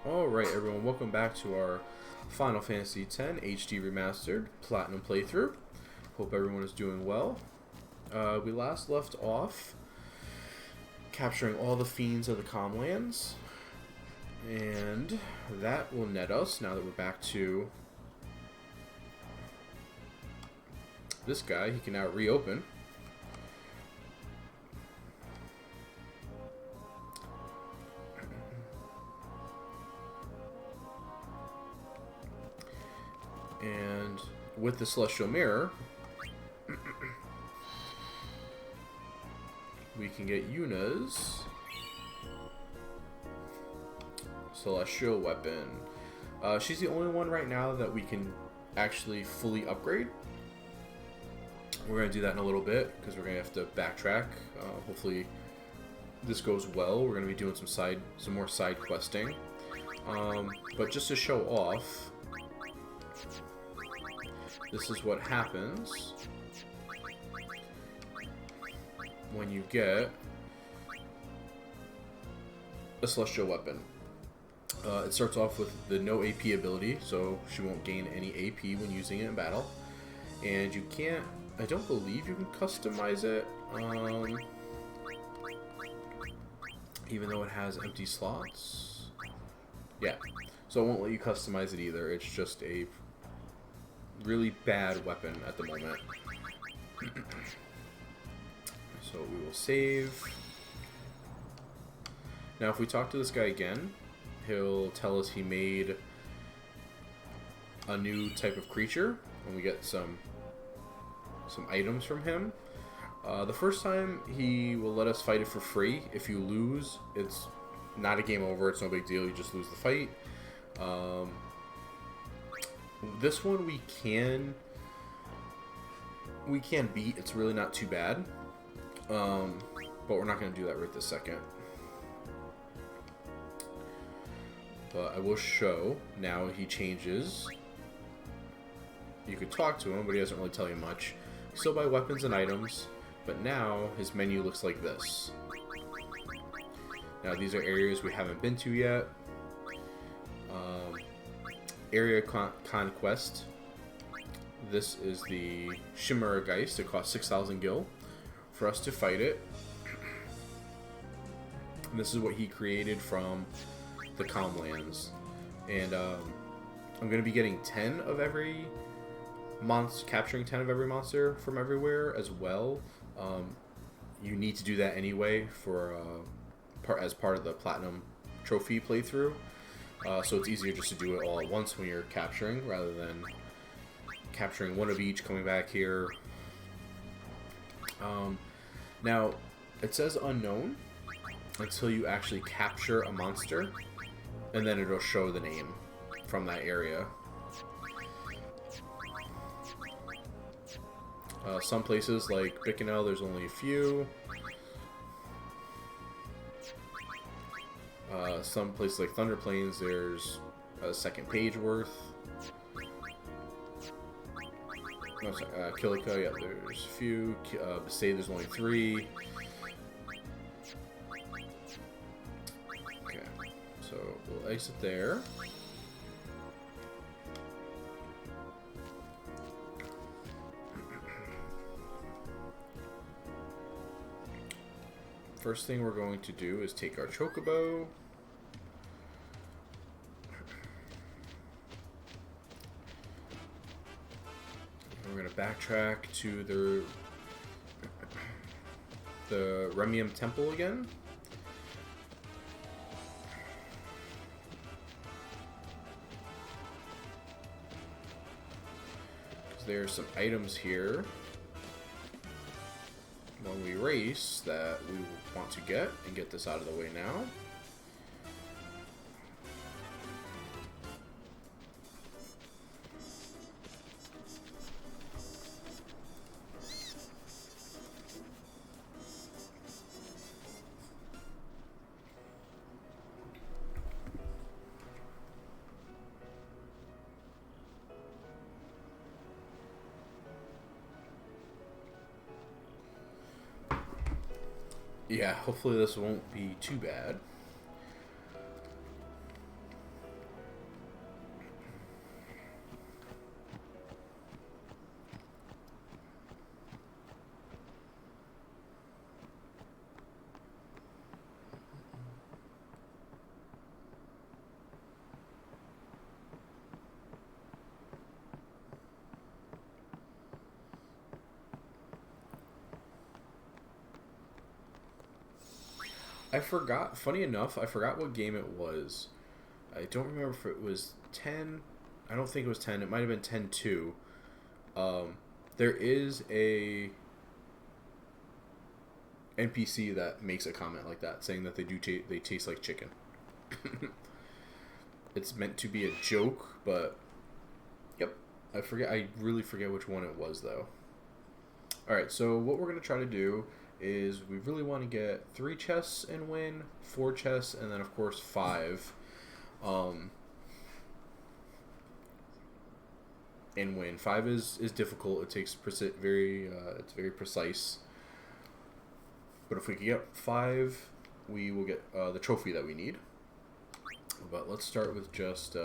Alright everyone, welcome back to our Final Fantasy X HD Remastered Platinum playthrough. Hope everyone is doing well. We last left off capturing all the fiends of the Comlands, and that will net us, now that we're back to this guy, he can now reopen. And with the Celestial Mirror, we can get Yuna's Celestial Weapon. She's the only one right now that we can actually fully upgrade. We're going to do that in a little bit because we're going to have to backtrack. Hopefully this goes well. We're going to be doing some more side questing. But just to show off, this is what happens when you get a Celestial Weapon. It starts off with the no AP ability, so she won't gain any AP when using it in battle. And you can't, I don't believe you can customize it, even though it has empty slots. Yeah, so it won't let you customize it either. It's just a really bad weapon at the moment. So we will save. Now if we talk to this guy again, he'll tell us he made a new type of creature, and we get some items from him. The first time he will let us fight it for free. If you lose, it's not a game over, it's no big deal, you just lose the fight. This one we can beat. It's really not too bad, but we're not going to do that right this second. But I will show now he changes. You could talk to him, but he doesn't really tell you much. Still buy weapons and items, but now his menu looks like this. Now these are areas we haven't been to yet. Area Conquest. This is the Chimera Geist. It costs 6,000 gil for us to fight it. And this is what he created from the Comlands. And I'm going to be getting 10 of every monster, capturing 10 of every monster from everywhere as well. You need to do that anyway for as part of the Platinum Trophy playthrough. So it's easier just to do it all at once when you're capturing, rather than capturing one of each, coming back here. Now, it says unknown until you actually capture a monster, and then it'll show the name from that area. Some places like Bicanel, there's only a few. Some places like Thunder Plains, there's a second page worth. No, sorry, Kilika, yeah, there's a few. Besaid, there's only 3. Okay, so we'll exit there. First thing we're going to do is take our Chocobo. We're going to backtrack to the Remium Temple again. Because there's some items here when we race that we want to get, and get this out of the way now. Yeah, hopefully this won't be too bad. I forgot. Funny enough, I forgot what game it was. I don't remember if it was 10. I don't think it was 10. It might have been 10-2. There is a NPC that makes a comment like that, saying that they taste like chicken. It's meant to be a joke, but yep, I forget. I really forget which one it was though. All right, so what we're gonna try to do is we really want to get 3 chests and win, 4 chests, and then of course 5. And win. 5 is difficult. It takes it's very precise. But if we can get 5, we will get the trophy that we need. But let's start with just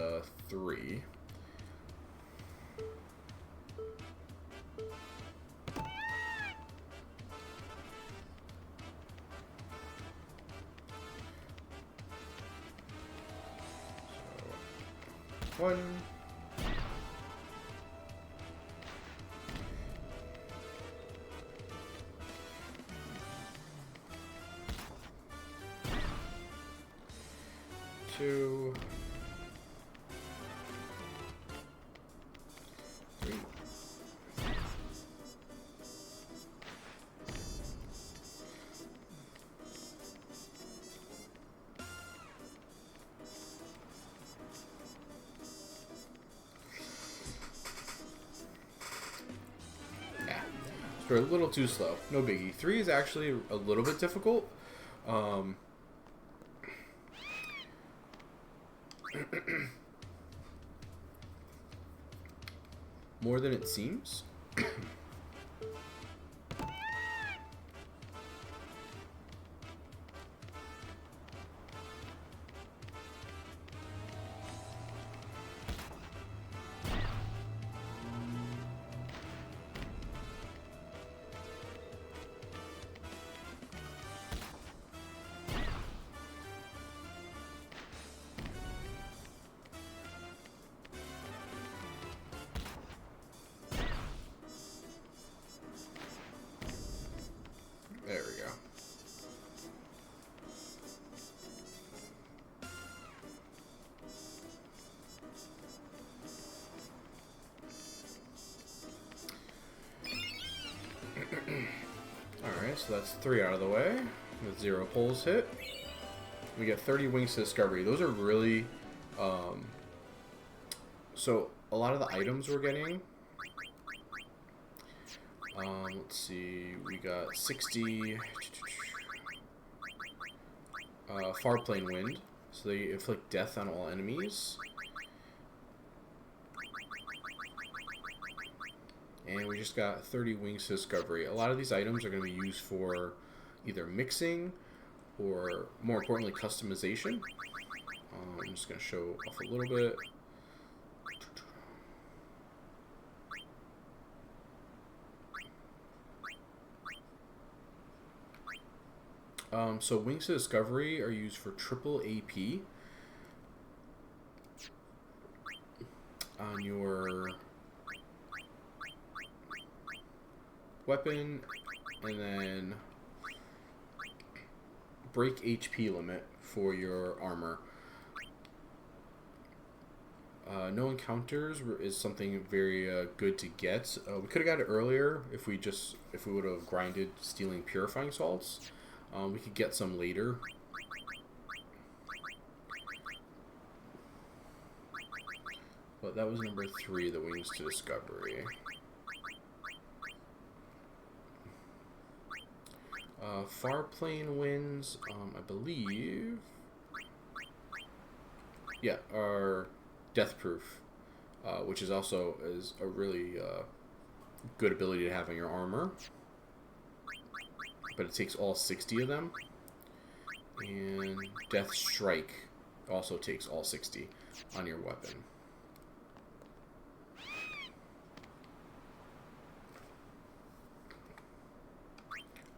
3. So, 1. 2, 3. Yeah, so we're a little too slow. No biggie. 3 is actually a little bit difficult. More than it seems. There we go. Alright, so that's 3 out of the way. With 0 pulls hit. We get 30 wings to discovery. Those are really... so, a lot of the items we're getting... let's see, we got 60 far plane wind, so they inflict death on all enemies. And we just got 30 wings to discovery. A lot of these items are going to be used for either mixing or, more importantly, customization. I'm just going to show off a little bit. So wings to discovery are used for triple AP on your weapon, and then break HP limit for your armor. No encounters is something very good to get. We could have got it earlier if we would have grinded stealing purifying salts. We could get some later. But that was number 3, the wings to discovery. Far plane winds, I believe, yeah, are death proof, which is also a really good ability to have in your armor. But it takes all 60 of them. And Death Strike also takes all 60 on your weapon.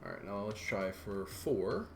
Alright, now let's try for 4.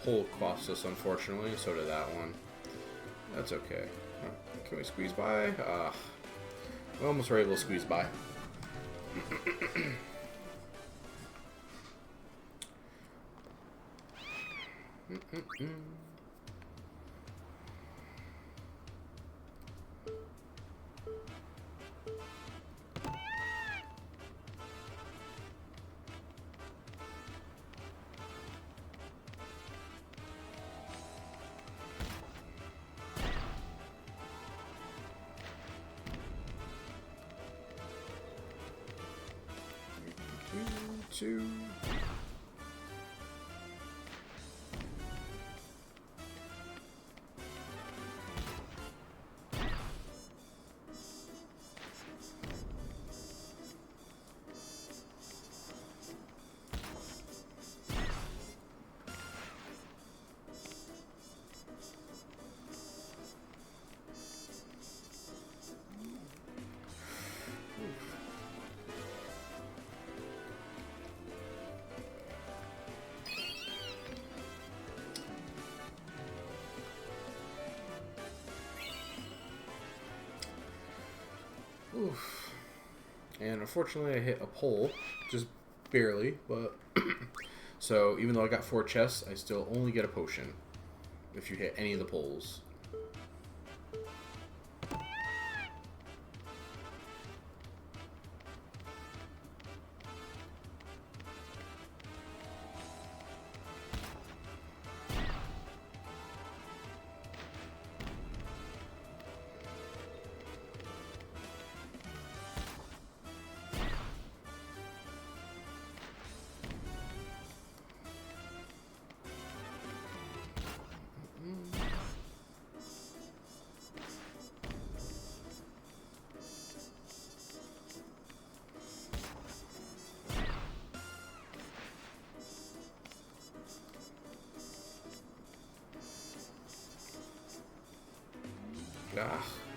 pull cost us, unfortunately. So did that one. That's okay. Can we squeeze by? We almost were able to squeeze by. Two. Oof. And unfortunately I hit a pole, just barely, but so even though I got 4 chests, I still only get a potion if you hit any of the poles.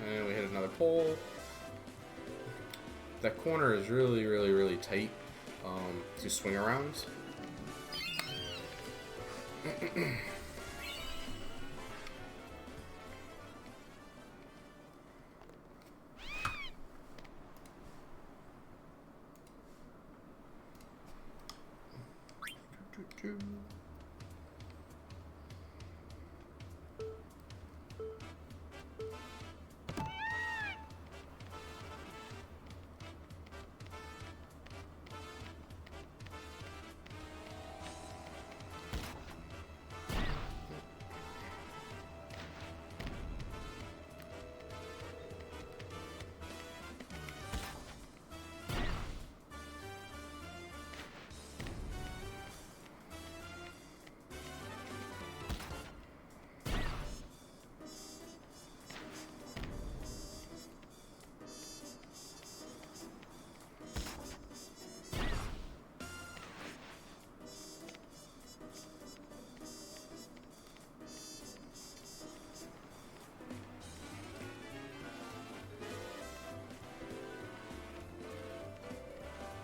And we hit another pole. That corner is really, really, really tight to swing around.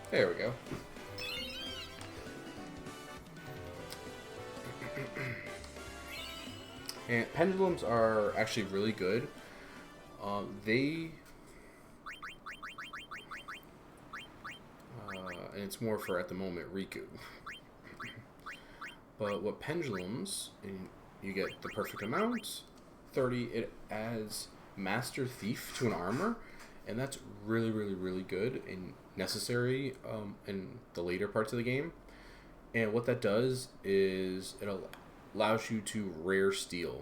There we go. And pendulums are actually really good. And it's more for, at the moment, Riku. But what pendulums, and you get the perfect amount, 30, it adds Master Thief to an armor, and that's really, really, really good and necessary in the later parts of the game. And what that does is it allows you to rare steal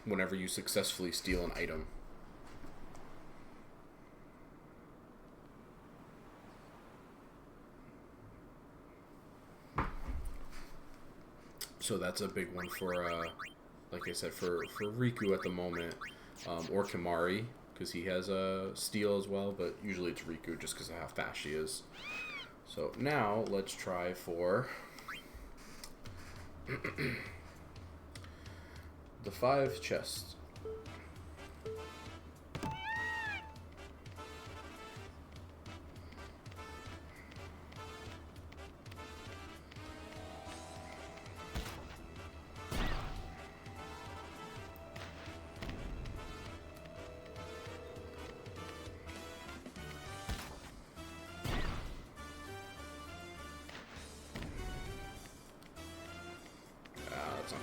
whenever you successfully steal an item. So that's a big one for, like I said, for Riku at the moment, or Kimari, because he has a steal as well, but usually it's Riku just because of how fast she is. So now let's try for the 5 chests.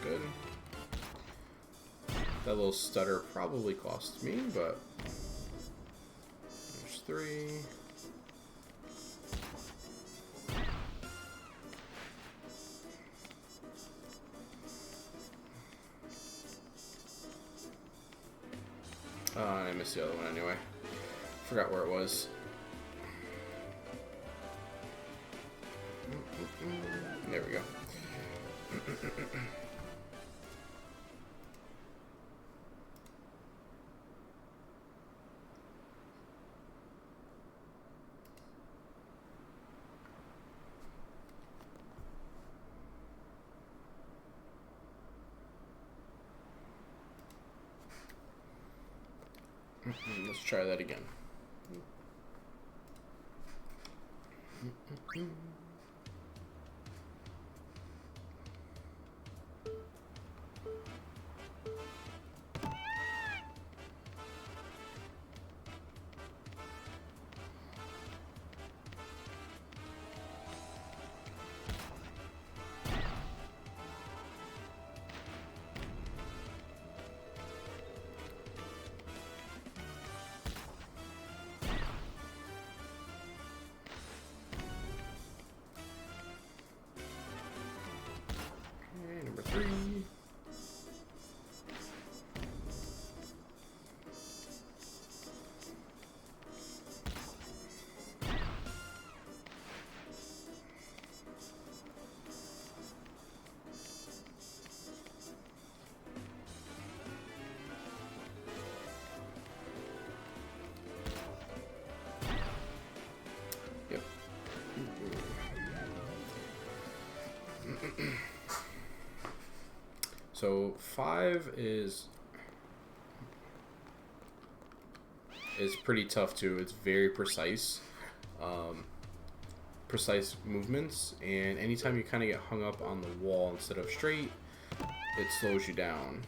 good. That little stutter probably cost me, but there's 3. I missed the other one anyway. Forgot where it was. There we go. Let's try that again. Number 3. Yep. So 5 is pretty tough too. It's very precise, precise movements, and anytime you kind of get hung up on the wall instead of straight, it slows you down.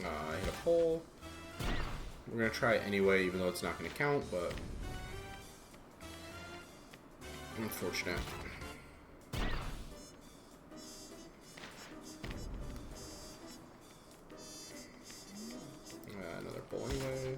I hit a hole. We're going to try it anyway, even though it's not going to count, but unfortunate. Another pull anyway.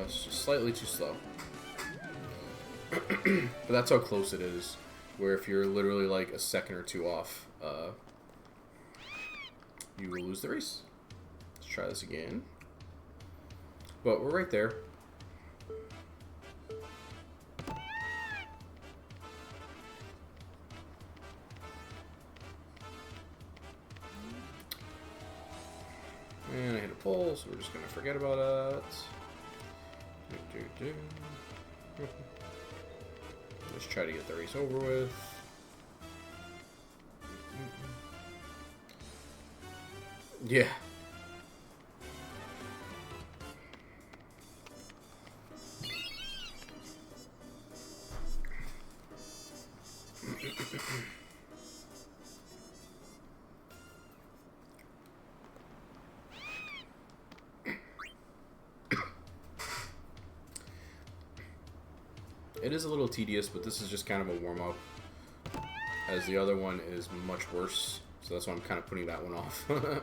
It's just slightly too slow. But that's how close it is. Where if you're literally like a second or two off, you will lose the race. Let's try this again. But we're right there. And I hit a pull, so we're just gonna forget about it. Let's try to get the race over with. Yeah. It is a little tedious, but this is just kind of a warm-up, as the other one is much worse, so that's why I'm kind of putting that one off. I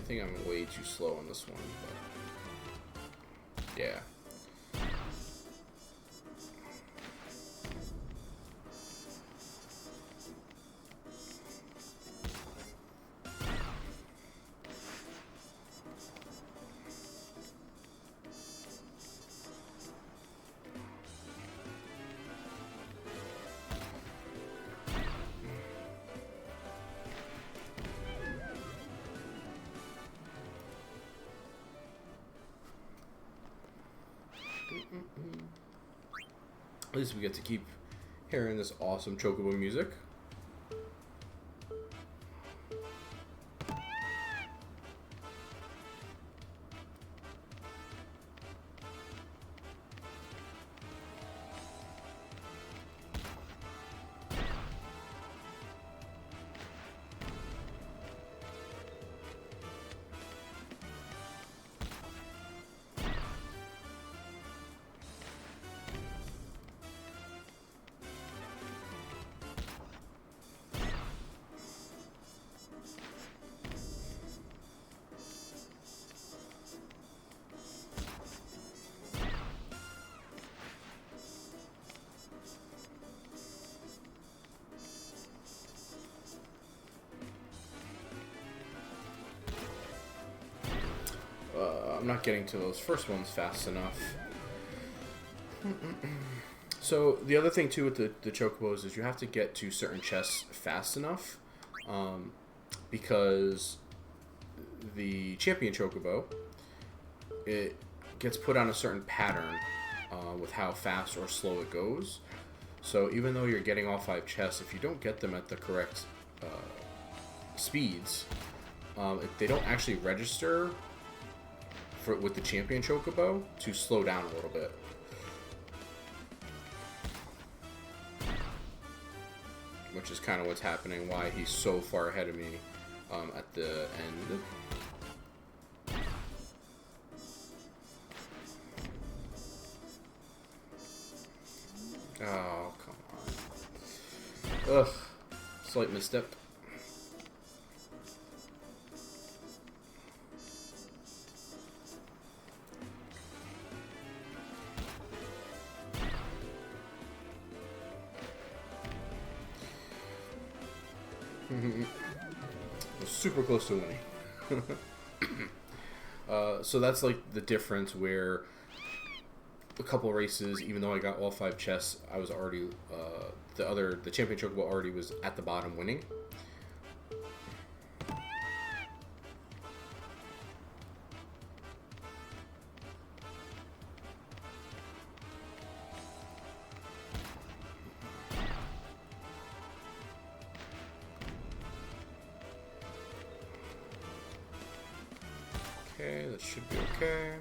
think I'm way too slow on this one, but yeah. At least we get to keep hearing this awesome Chocobo music. I'm not getting to those first ones fast enough. So the other thing too with the Chocobos is you have to get to certain chests fast enough, because the champion Chocobo, it gets put on a certain pattern with how fast or slow it goes. So even though you're getting all 5 chests, if you don't get them at the correct speeds, they don't actually register with the champion Chocobo to slow down a little bit. Which is kind of what's happening, why he's so far ahead of me at the end. Oh, come on. Ugh. Slight misstep. Super close to winning. So that's like the difference, where a couple races, even though I got all 5 chests, I was already the champion Chocobo already was at the bottom winning. Okay, that should be okay.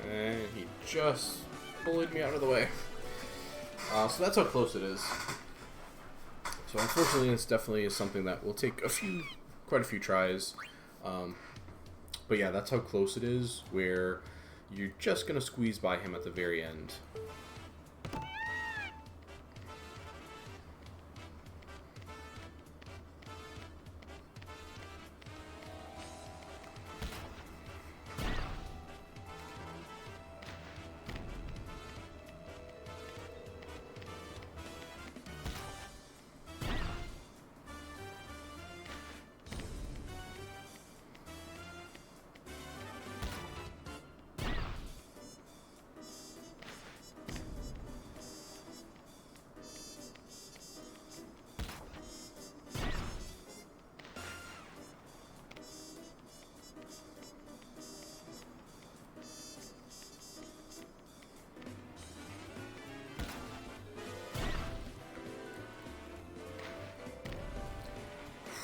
And he just bullied me out of the way. So that's how close it is. So unfortunately, this definitely is something that will take a few quite a few tries. But yeah, that's how close it is, where you're just going to squeeze by him at the very end.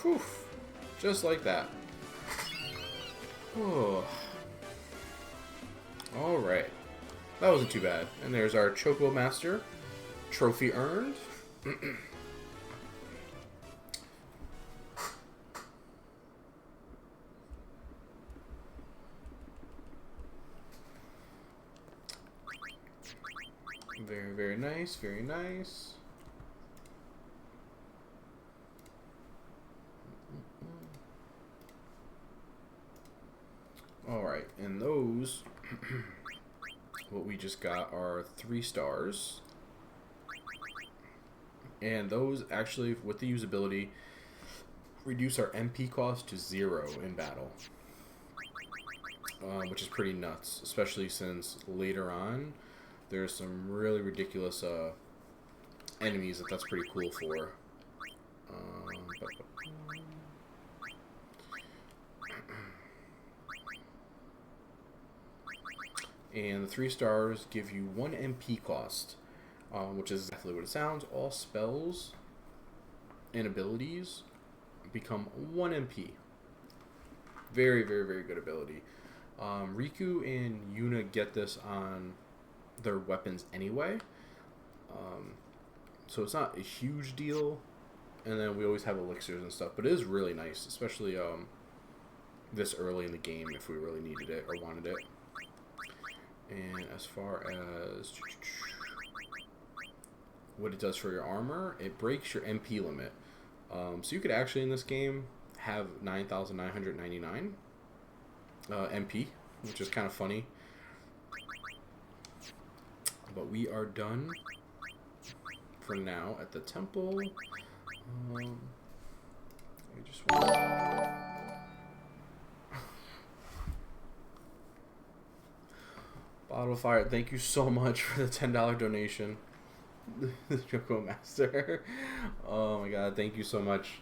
Whew. Just like that. Oh. Alright. That wasn't too bad. And there's our Choco Master. Trophy earned. Very, very nice. Very nice. Alright, and those, what we just got are 3 stars. And those actually, with the usability, reduce our MP cost to 0 in battle. Which is pretty nuts, especially since later on, there's some really ridiculous enemies that's pretty cool for. And the 3 stars give you 1 MP cost, which is exactly what it sounds. All spells and abilities become 1 MP. Very, very, very good ability. Riku and Yuna get this on their weapons anyway, so it's not a huge deal. And then we always have elixirs and stuff, but it is really nice, especially this early in the game if we really needed it or wanted it. And as far as what it does for your armor, it breaks your MP limit. So you could actually in this game have 9,999 MP, which is kind of funny. But we are done for now at the temple. I just want Bottle of Fire, thank you so much for the $10 donation. The Choco Master. Oh my god, thank you so much.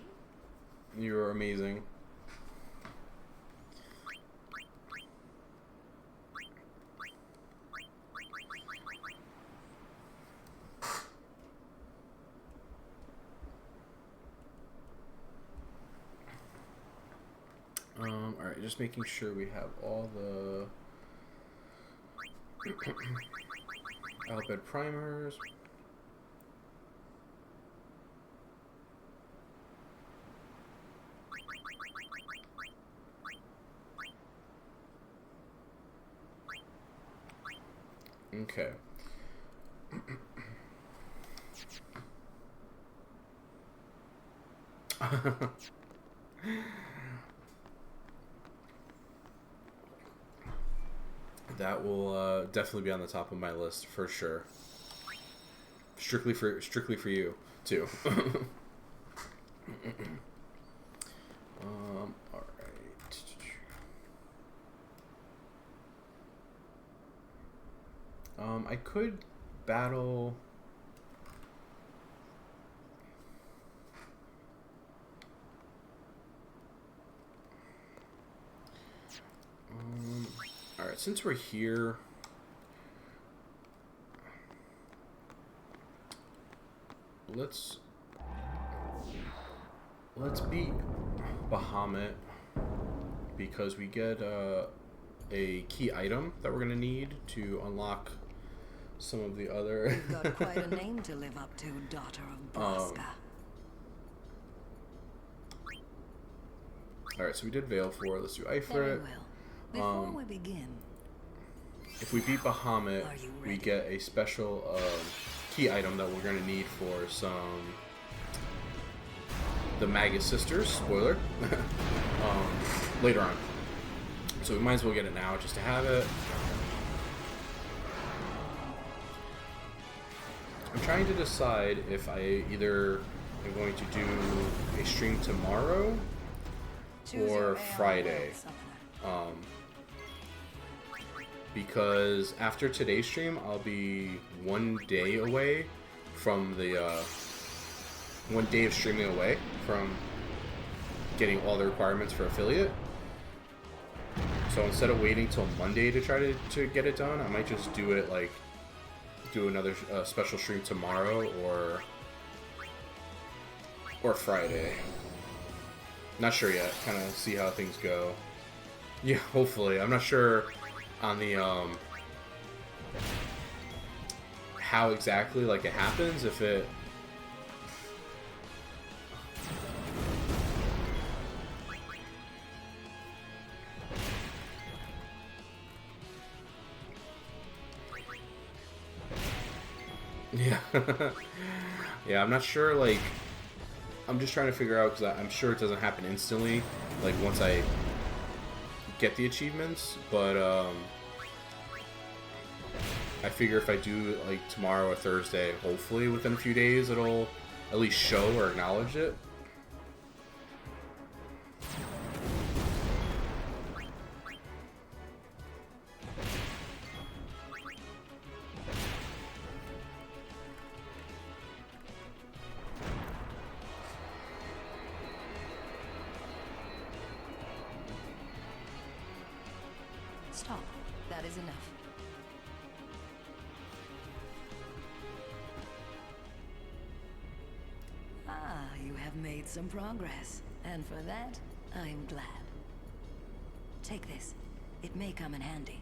You're amazing. Alright, just making sure we have all the Albed primers. Okay. That will definitely be on the top of my list for sure. Strictly for you too. All right. I could battle. Alright, since we're here, let's beat Bahamut, because we get a key item that we're gonna need to unlock some of the other. You've got quite a name to live up to, daughter of Braska. Alright, so we did Veil 4. Let's do Very Ifrit. well. Before we begin, If we beat Bahamut, Are you we ready? get a special key item that we're going to need for the Magus Sisters. Spoiler. Later on. So we might as well get it now just to have it. I'm trying to decide if I either am going to do a stream tomorrow choose or your AR Friday. will, summoner. Because after today's stream, I'll be 1 day away from the 1 day of streaming away from getting all the requirements for affiliate. So instead of waiting till Monday to try to get it done, I might just do it like do another special stream tomorrow or Friday. Not sure yet. Kind of see how things go. Yeah, hopefully. I'm not sure on the how exactly like it happens. If it yeah. Yeah, I'm not sure, like, I'm just trying to figure out, because I'm sure it doesn't happen instantly, like, once I get the achievements, but, I figure if I do, like, tomorrow or Thursday, hopefully within a few days, it'll at least show or acknowledge it. Stop. That is enough. Ah, you have made some progress. And for that, I'm glad. Take this. It may come in handy.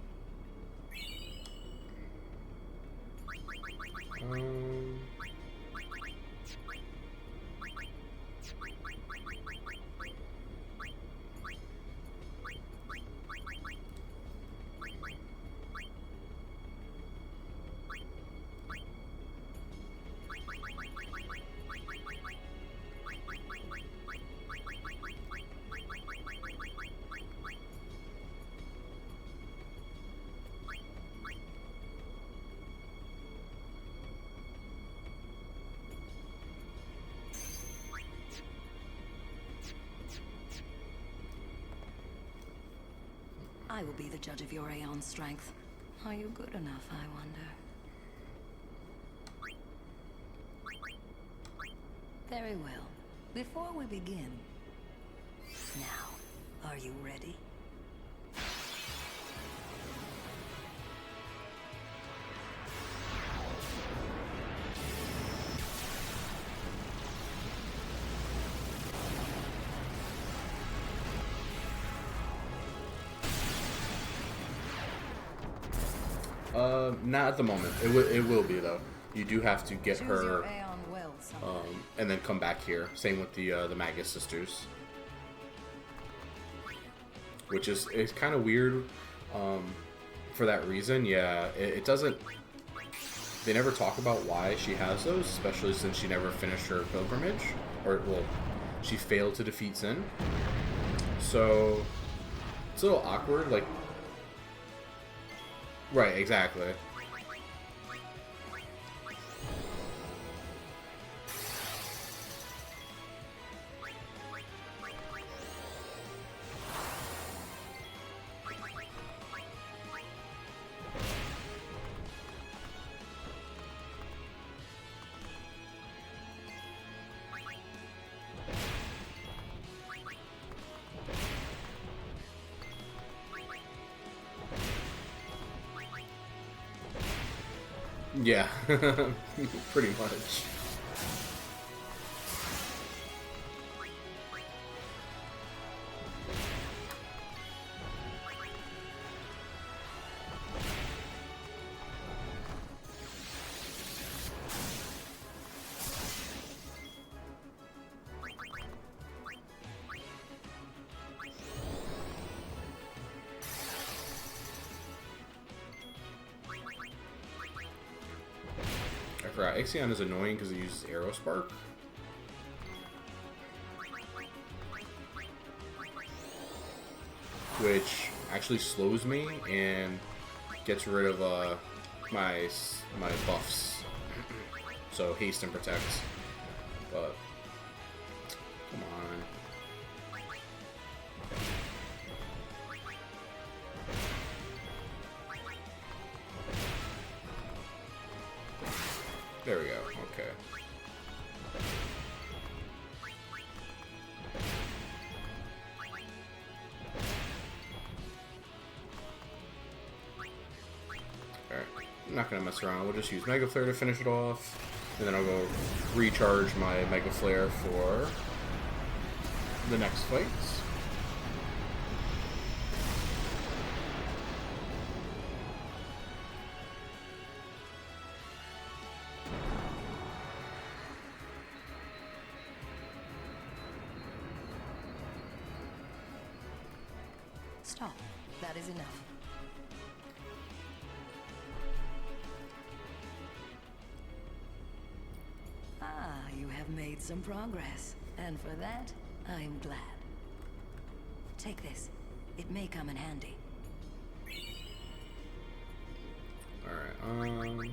Um, I will be the judge of your Aeon's strength. Are you good enough, I wonder? Very well. Before we begin... Now, are you ready? not at the moment. It will be though. You do have to get Choose her, your Aeon will, summoner. and then come back here. Same with the Magus Sisters, which is it's kind of weird, for that reason. Yeah, it doesn't. They never talk about why she has those, especially since she never finished her pilgrimage, or well, she failed to defeat Sin. So it's a little awkward, like. Right, exactly. Yeah, pretty much. Ixion is annoying because it uses Arrow Spark. Which actually slows me and gets rid of my buffs. So haste and protect. But come on. There we go. Okay. Alright. I'm not gonna mess around. We'll just use Mega Flare to finish it off. And then I'll go recharge my Mega Flare for the next fights. Stop. That is enough. Ah, you have made some progress. And for that, I'm glad. Take this. It may come in handy. Alright, I'm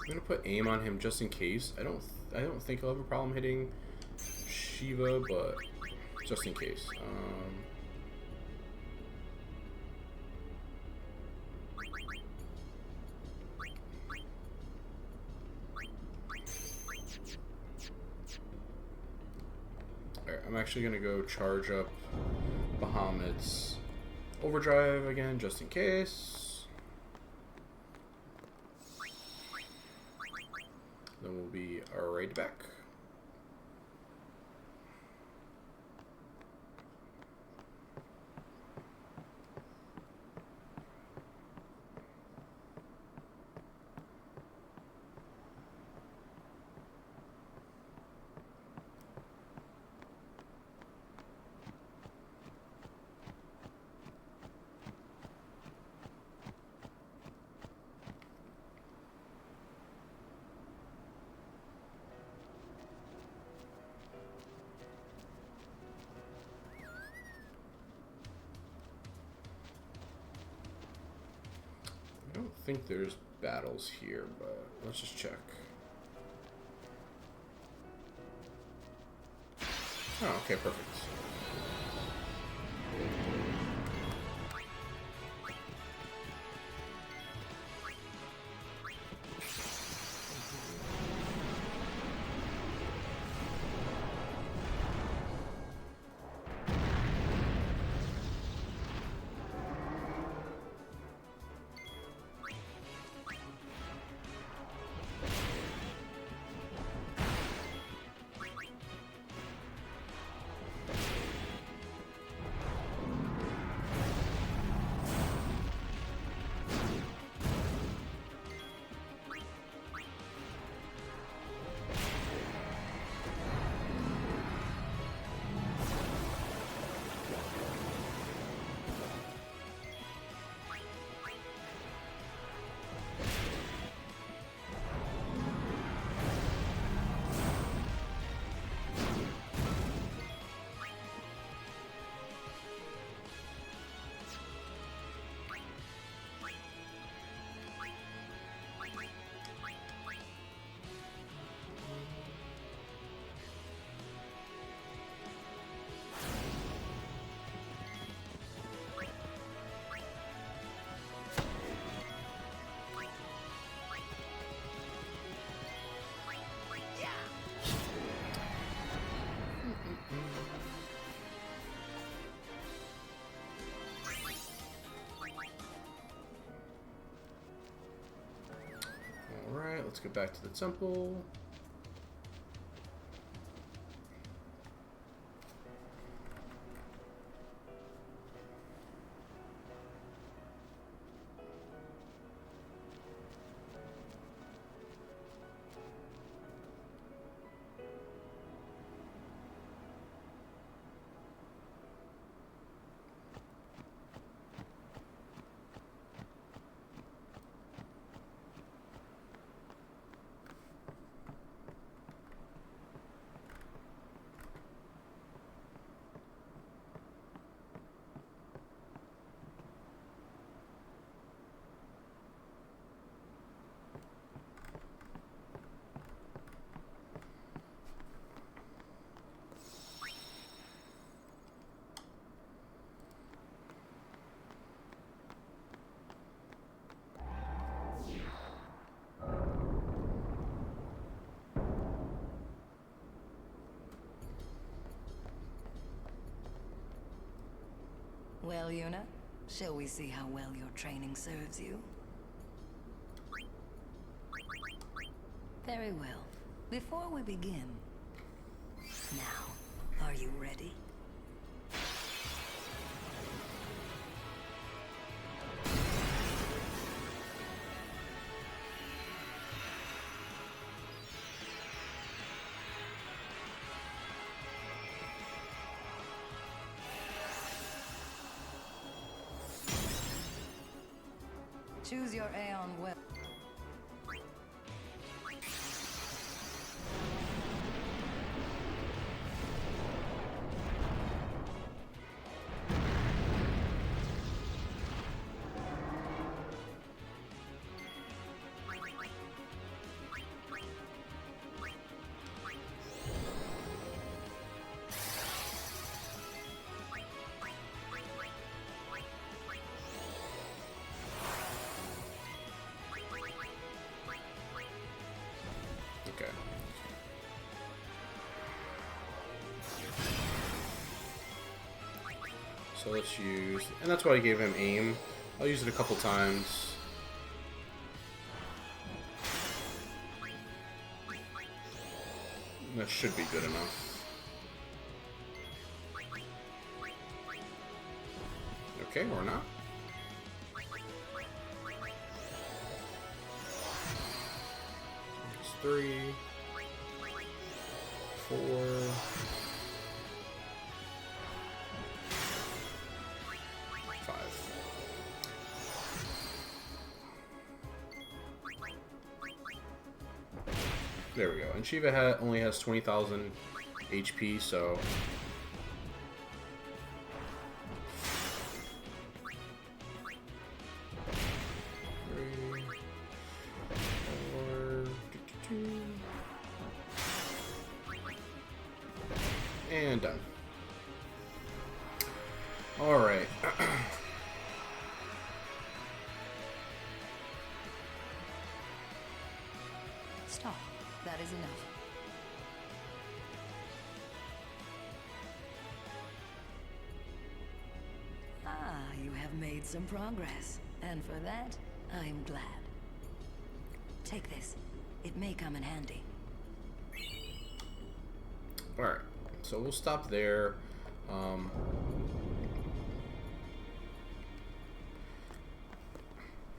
gonna put aim on him just in case. I don't think I'll have a problem hitting Shiva, but just in case. Alright, I'm actually gonna go charge up Bahamut's overdrive again, just in case. Then we'll be right back. I don't think there's battles here, but let's just check. Oh, okay, perfect. Alright, let's get back to the temple. Well, Yuna, shall we see how well your training serves you? Very well. Before we begin, now, are you ready? Choose your Aeon well. Okay. So let's use, and that's why I gave him aim. I'll use it a couple times. That should be good enough. Okay, or not. It's 3, 4. 5. There we go. And Shiva only has 20,000 HP, so... Three, 4, and done. Alright. Stop. That is enough. Ah, you have made some progress. And for that, I'm glad. Take this. It may come in handy. Alright. So we'll stop there.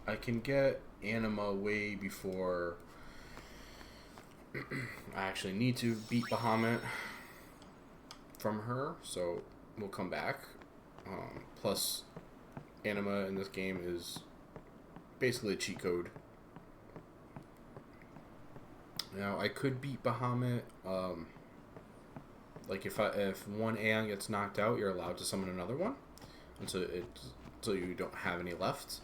I can get Anima way before I actually need to beat Bahamut from her, so we'll come back. Plus, Anima in this game is basically a cheat code. Now, I could beat Bahamut. Like if one Aeon gets knocked out, you're allowed to summon another one until you don't have any left.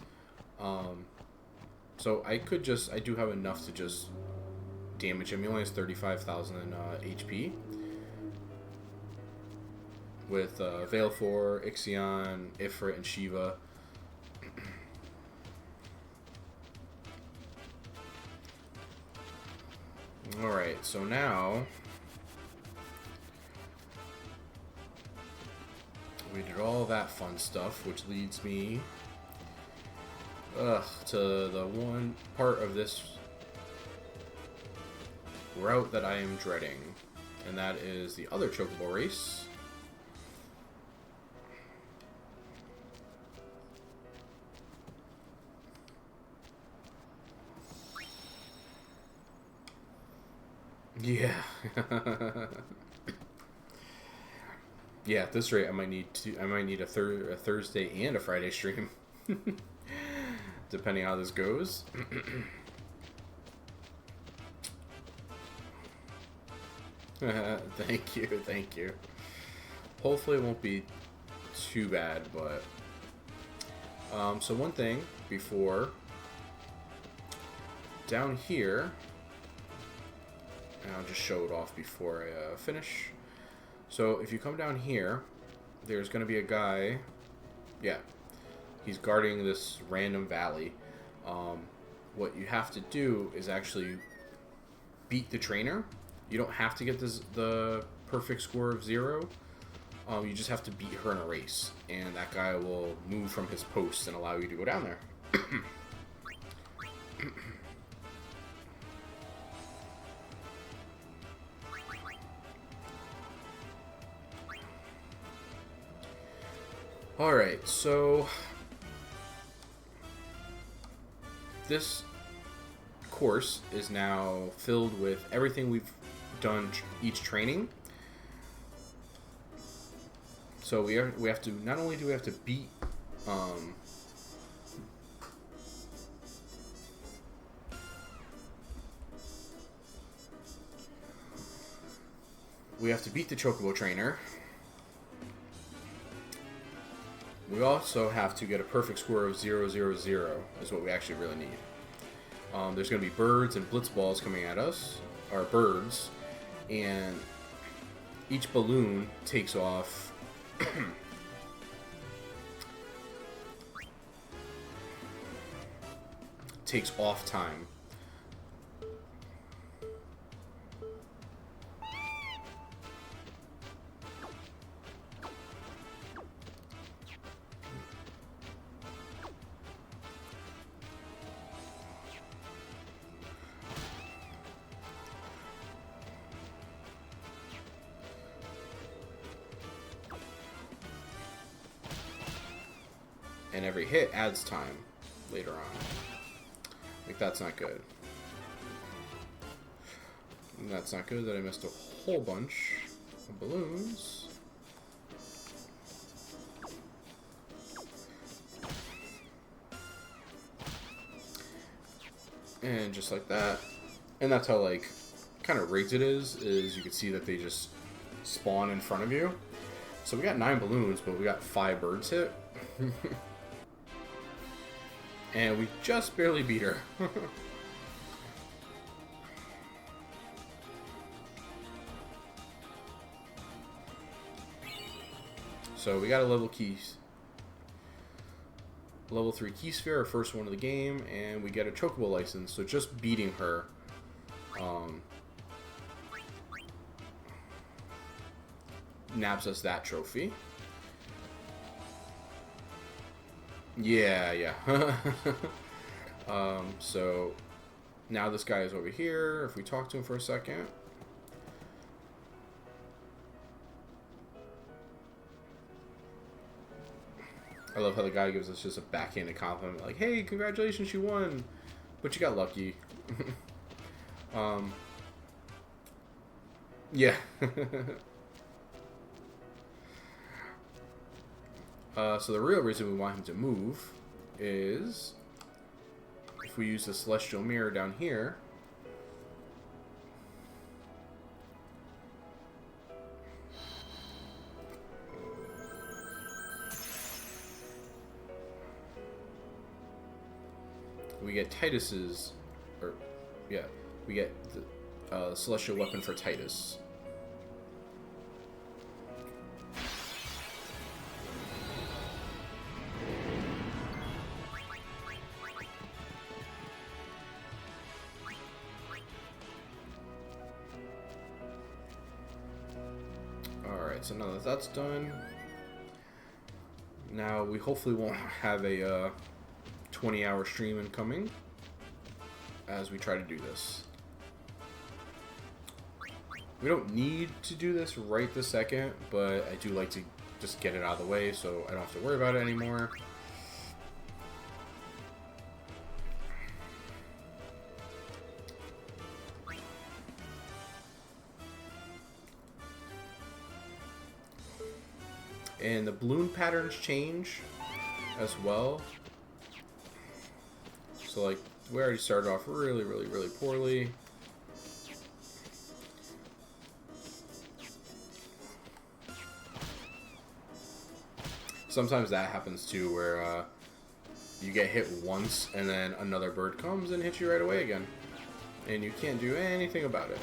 So I do have enough to just damage him. He only has 35,000 HP. With Valefor, Ixion, Ifrit, and Shiva. Alright, so now... we did all that fun stuff, which leads me... to the one part of this route that I am dreading. And that is the other Chocobo race. Yeah. Yeah, at this rate, I might need a Thursday and a Friday stream, depending how this goes. Thank you. Hopefully, it won't be too bad, but so one thing before down here, and I'll just show it off before I finish. So if you come down here, there's going to be a guy, yeah, he's guarding this random valley. What you have to do is actually beat the trainer. You don't have to get the perfect score of 0. You just have to beat her in a race, and that guy will move from his post and allow you to go down there. Alright, so this course is now filled with everything we've done each training. So we have to, not only do we have to beat we have to beat the Chocobo trainer. We also have to get a perfect score of 0, 0, 0 is what we actually really need. There's going to be birds and blitz balls coming at us, or birds, and each balloon takes off time. And every hit adds time later on. Like, that's not good. And that's not good that I missed a whole bunch of balloons. And just like that. And that's how, like, kind of rigged it is you can see that they just spawn in front of you. So we got 9 balloons, but we got 5 birds hit. And we just barely beat her. So we got a level 3 key sphere, our first one of the game, and we get a Chocobo license. So just beating her nabs us that trophy. Yeah. So now this guy is over here. If we talk to him for a second. I love how the guy gives us just a backhanded compliment, like, hey, congratulations, you won, but you got lucky. Yeah. So the real reason we want him to move is if we use the celestial mirror down here, we get Titus's, or yeah, we get the celestial weapon for Titus. So now that that's done, now we hopefully won't have a 20-hour stream incoming as we try to do this. We don't need to do this right this second, but I do like to just get it out of the way so I don't have to worry about it anymore. And the balloon patterns change as well. So, like, we already started off really poorly. Sometimes that happens too, where you get hit once and then another bird comes and hits you right away again. And you can't do anything about it.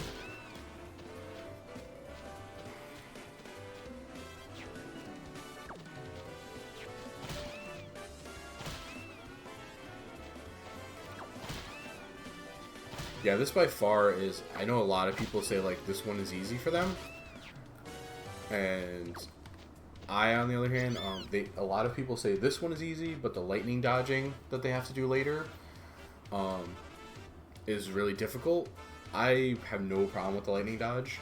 Yeah, this by far is, I know a lot of people say, like, this one is easy for them. And I, on the other hand, a lot of people say this one is easy, but the lightning dodging that they have to do later is really difficult. I have no problem with the lightning dodge,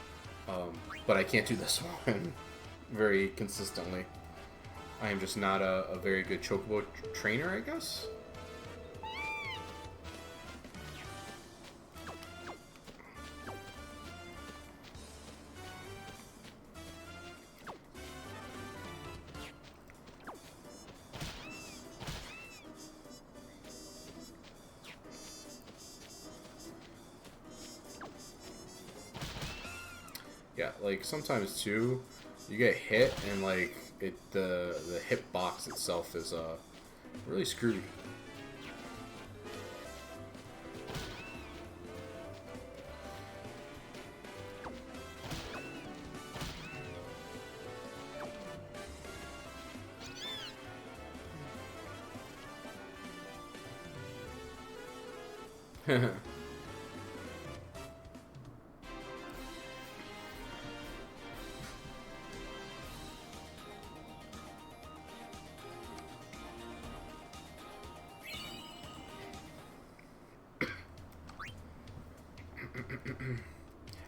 but I can't do this one very consistently. I am just not a very good chocobo trainer, I guess. Yeah, like sometimes too, you get hit and like the hitbox itself is really screwed.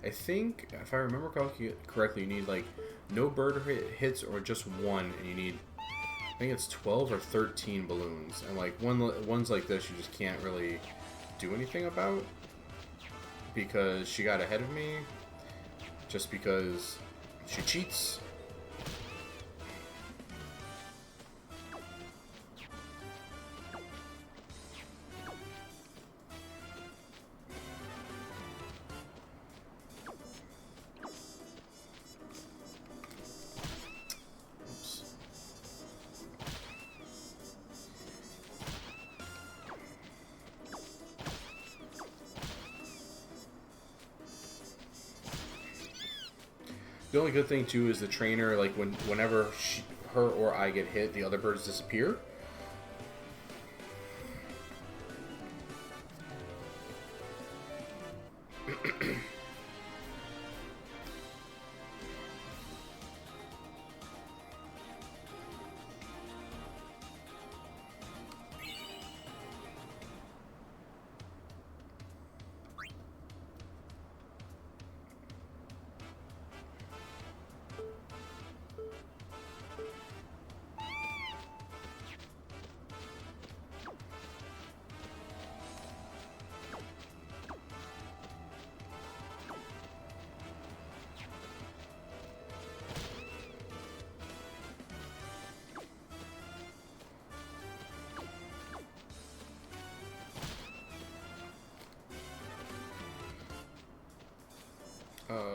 I think, if I remember correctly, you need like no bird hits or just one, and you need, I think it's 12 or 13 balloons, and like one's like this, you just can't really do anything about because she got ahead of me, just because she cheats. The only good thing too is the trainer, like whenever her or I get hit, the other birds disappear.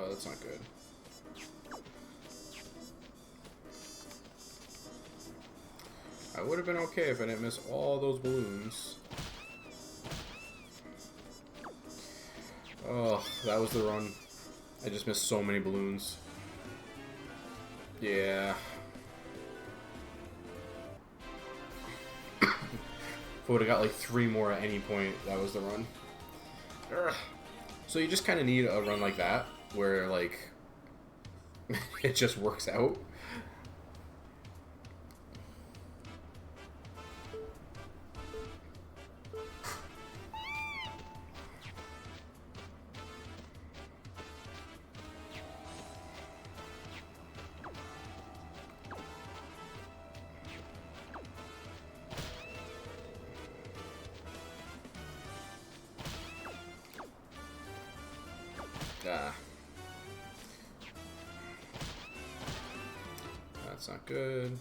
That's not good. I would have been okay if I didn't miss all those balloons. Oh, that was the run. I just missed so many balloons. Yeah. If I would have got like 3 more at any point, that was the run. Ugh. So you just kind of need a run like that, where like it just works out. Ah. That's not good.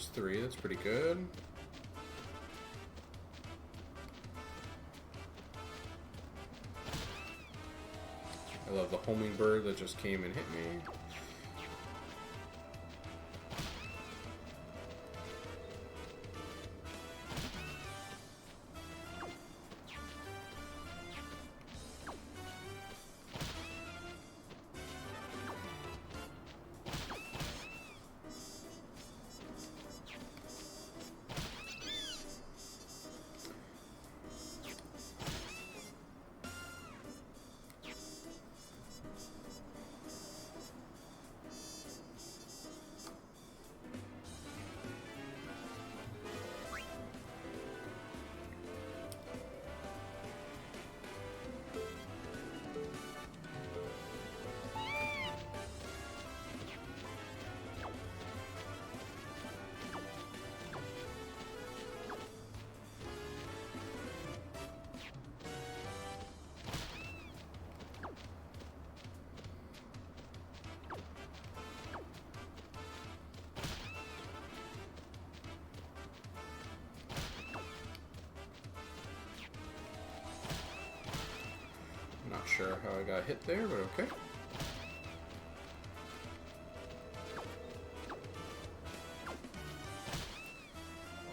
There's 3. That's pretty good. I love the homing bird that just came and hit me. Not sure how I got hit there, but okay.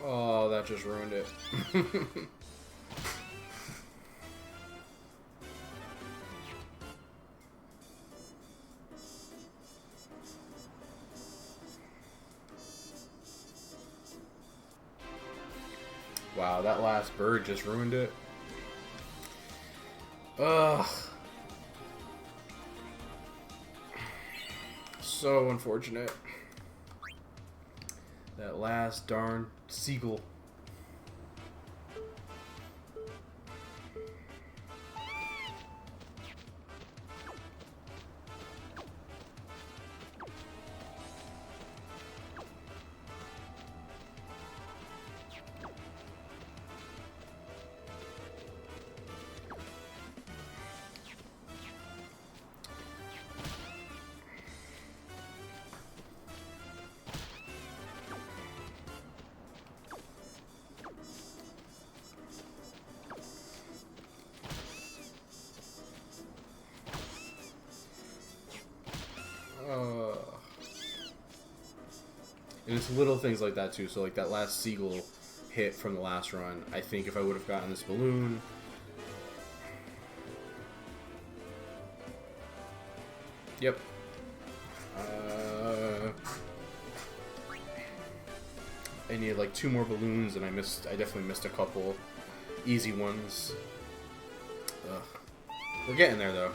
Oh, that just ruined it. Wow, that last bird just ruined it. Ugh. So unfortunate. That last darn seagull. And it's little things like that too. So like that last seagull hit from the last run, I think if I would have gotten this balloon, yep. I needed like 2 more balloons, and I definitely missed a couple easy ones. Ugh. We're getting there though.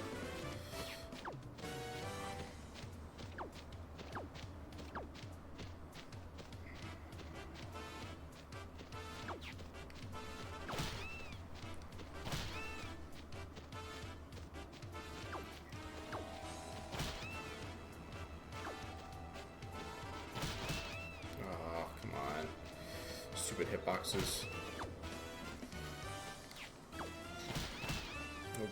Stupid hitboxes. Nope.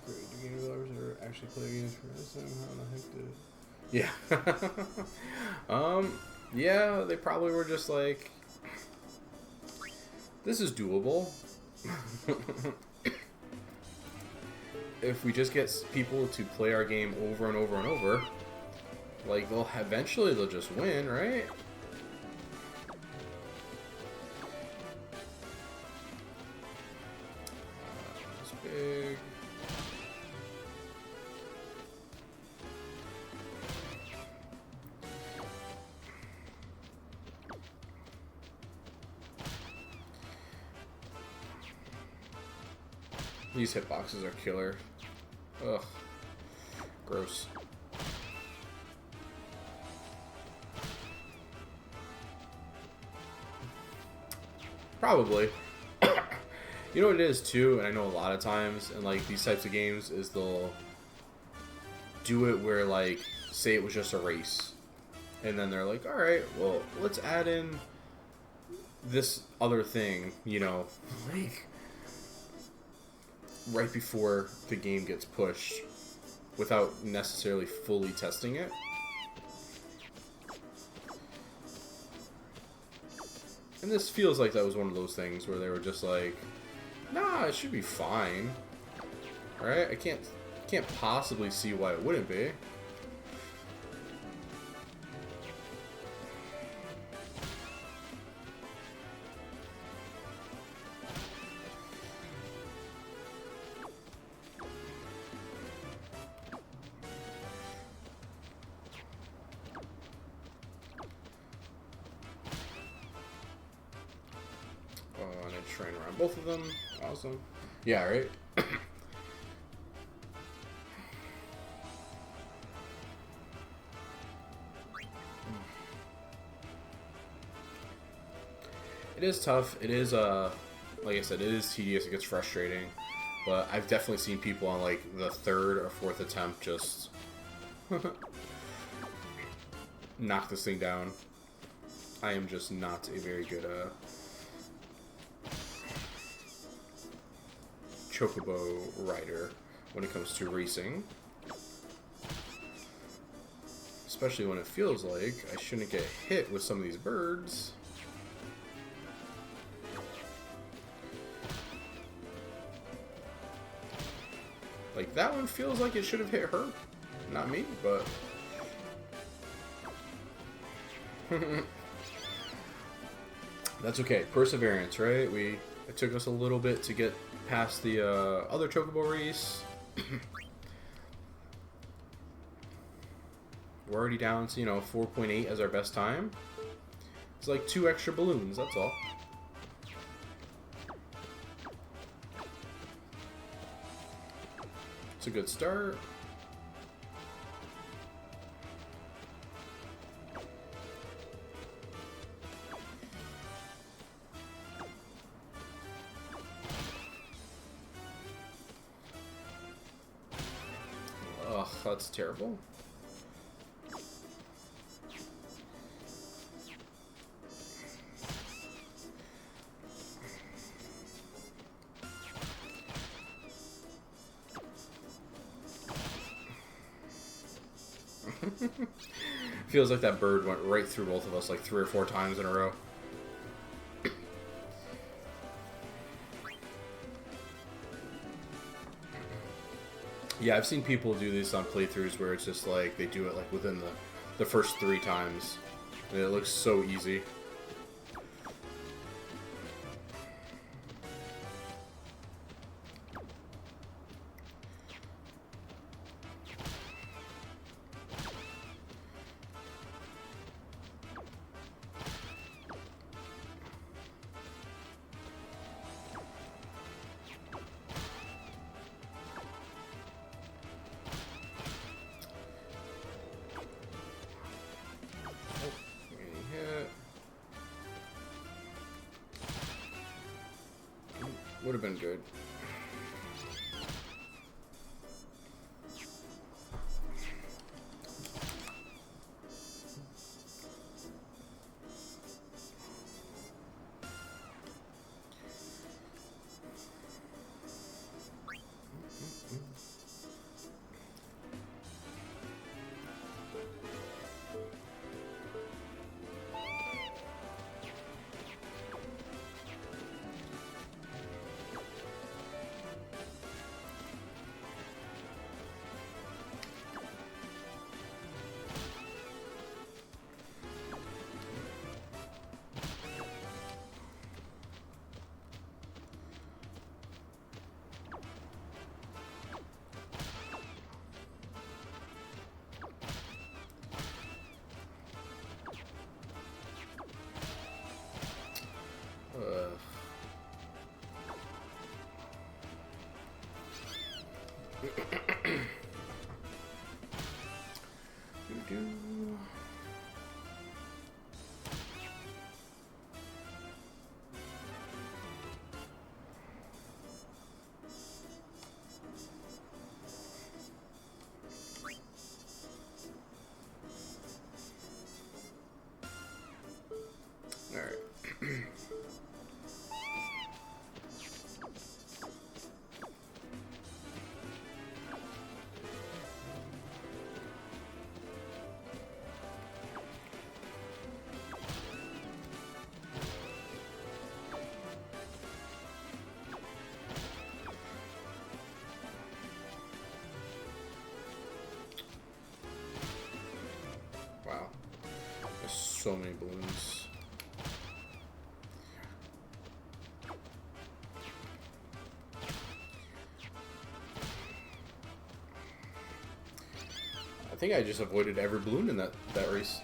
Do game developers ever actually play games for this time? How the heck did? Yeah. Yeah, they probably were just like, this is doable. If we just get people to play our game over and over and over, like eventually they'll just win, right? It's big. These hitboxes are killer. Ugh. Gross. Probably. You know what it is too, and I know a lot of times in like these types of games is they'll do it where like say it was just a race, and then they're like, all right, well let's add in this other thing, you know, like right before the game gets pushed without necessarily fully testing it. And this feels like that was one of those things where they were just like, nah, it should be fine. Right? I can't possibly see why it wouldn't be. And I train around both of them. Awesome. Yeah, right? It is tough. It is, like I said, it is tedious. It gets frustrating. But I've definitely seen people on, like, the third or fourth attempt just knock this thing down. I am just not a very good, chocobo rider when it comes to racing. Especially when it feels like I shouldn't get hit with some of these birds. Like, that one feels like it should have hit her. Not me, but... That's okay. Perseverance, right? It took us a little bit to get past the other chocobo race. We're already down to, 4.8 as our best time. It's like 2 extra balloons, that's all. It's a good start. Ugh, that's terrible. Feels like that bird went right through both of us like 3 or 4 times in a row. Yeah, I've seen people do this on playthroughs where it's just like they do it like within the first 3 times. And it looks so easy. Would have been good. so many balloons. I think I just avoided every balloon in that race.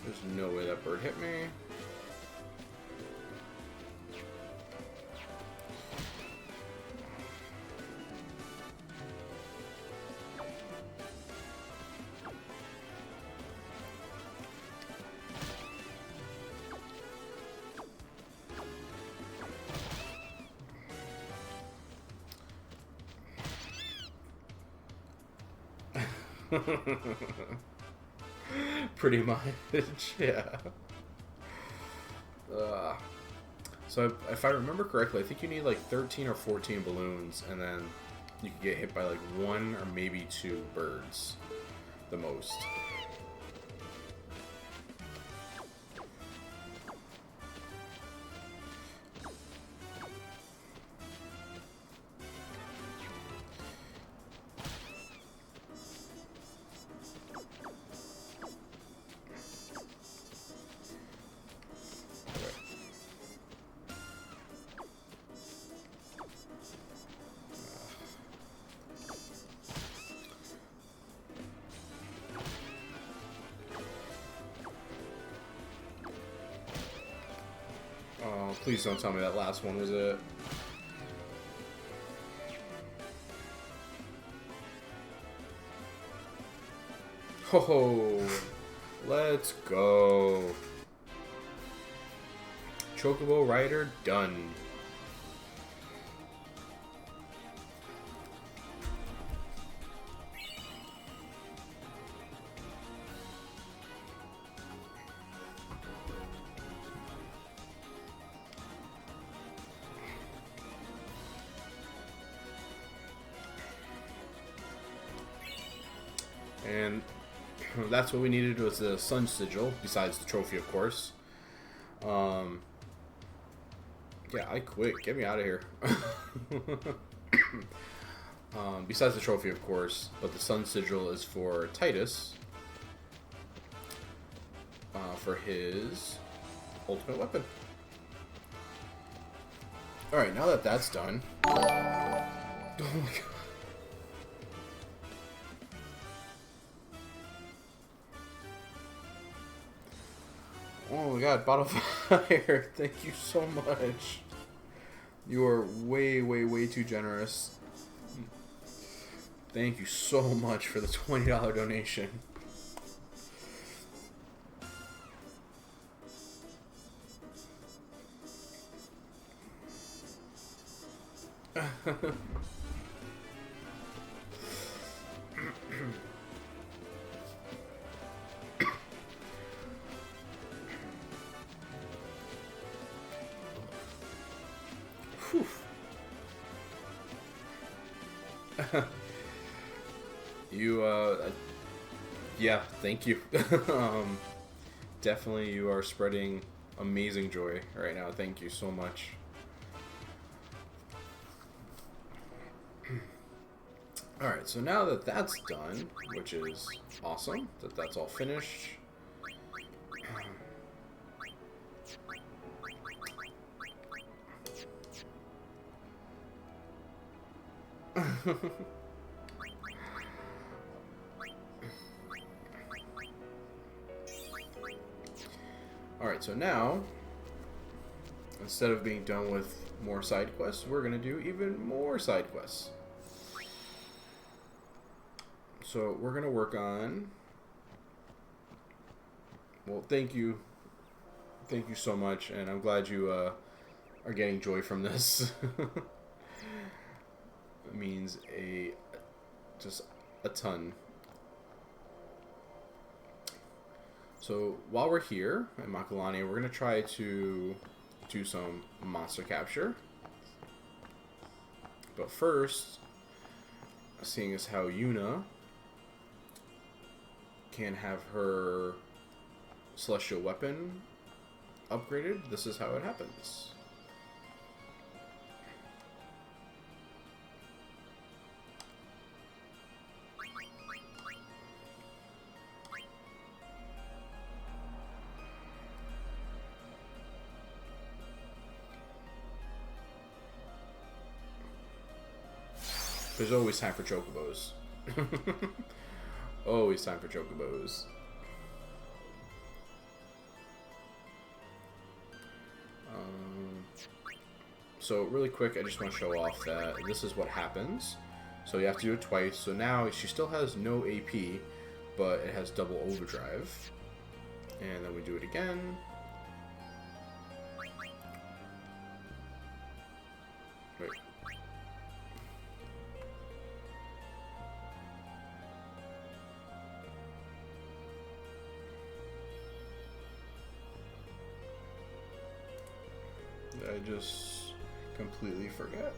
There's no way that bird hit me. Pretty much, yeah. So if I remember correctly, I think you need like 13 or 14 balloons, and then you can get hit by like 1 or maybe 2 birds, the most. Oh, please don't tell me that last one was it. Ho, let's go. Chocobo Rider done. And that's what we needed, was the Sun Sigil, besides the trophy, of course. Yeah, I quit. Get me out of here. Besides the trophy, of course, but the Sun Sigil is for Titus. For his ultimate weapon. Alright, now that that's done... Oh my god. Oh my god, Bottle Fire, thank you so much. You are way, way, way too generous. Thank you so much for the $20 donation. Yeah, thank you. Definitely you are spreading amazing joy right now. Thank you so much. Alright, so now that that's done, which is awesome, that that's all finished. Alright, so now, instead of being done with more side quests, we're going to do even more side quests. So we're going to work on... Well, thank you. Thank you so much, and I'm glad you are getting joy from this. It means a Just a ton. So while we're here at Makalani, we're going to try to do some monster capture. But first, seeing as how Yuna can have her celestial weapon upgraded, this is how it happens. There's always time for chocobos. Always time for chocobos. So really quick, I just want to show off that this is what happens. So you have to do it twice. So now she still has no AP, but it has double overdrive. And then we do it again. Wait. I just completely forget.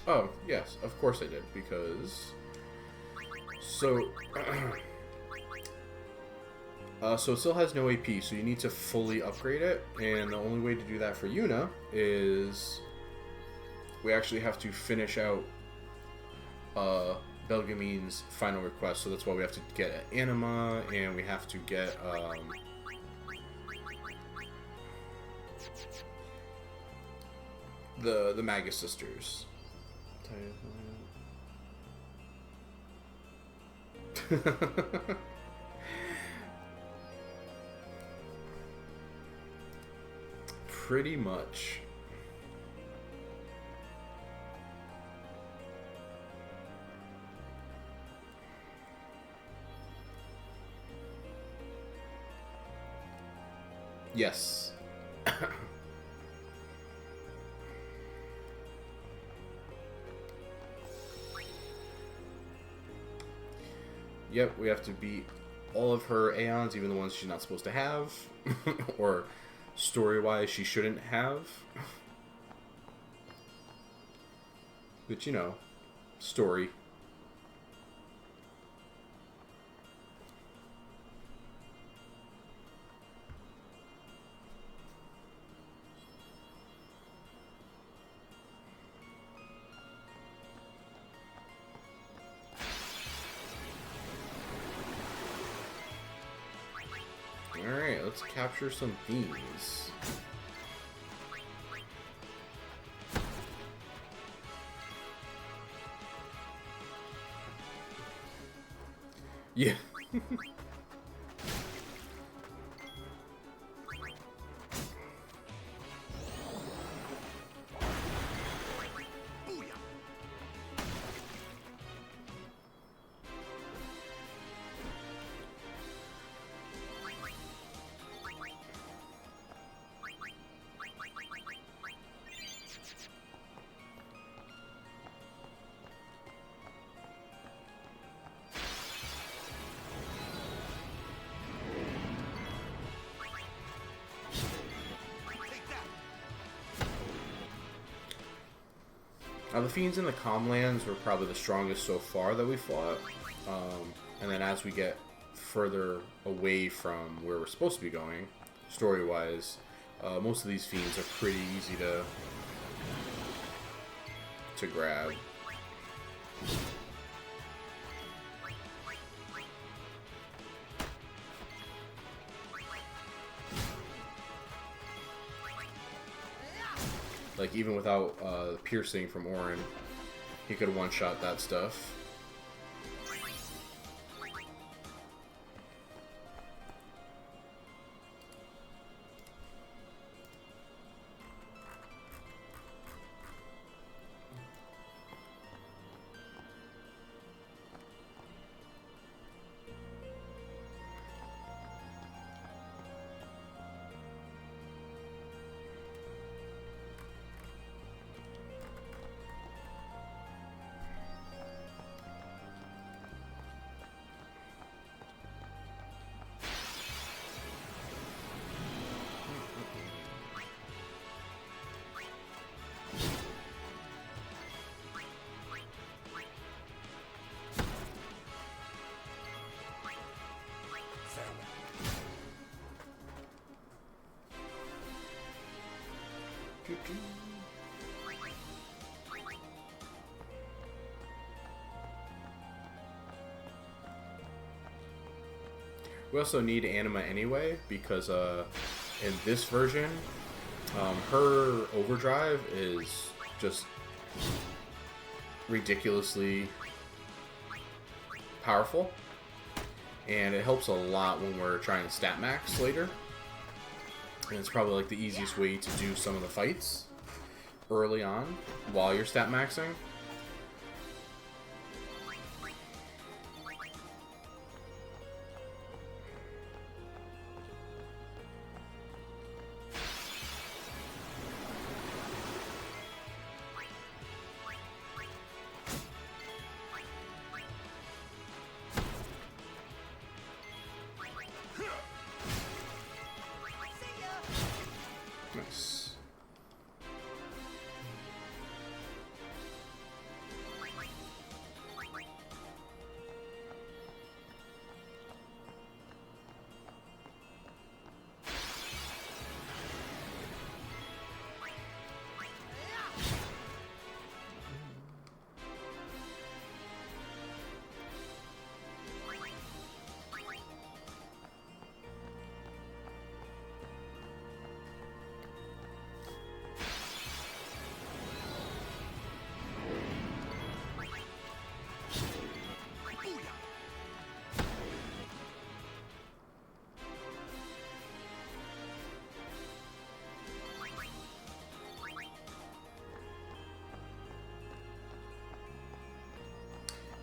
Oh, yes, of course I did, because... So... so it still has no AP, so you need to fully upgrade it, and the only way to do that for Yuna is we actually have to finish out Belgamine's final request, so that's why we have to get Anima, and we have to get the Magus sisters. Pretty much. Yes. Yep, we have to beat all of her Aeons, even the ones she's not supposed to have. Or story-wise she shouldn't have. But you know, story. Alright, let's capture some beans. Yeah. Now, the Fiends in the Comlands were probably the strongest so far that we fought. And then as we get further away from where we're supposed to be going, story-wise, most of these Fiends are pretty easy to grab. Like, even without piercing from Orin, he could one-shot that stuff. We also need Anima anyway, because in this version, her overdrive is just ridiculously powerful, and it helps a lot when we're trying to stat max later. And it's probably like the easiest way to do some of the fights early on while you're stat maxing. Nice.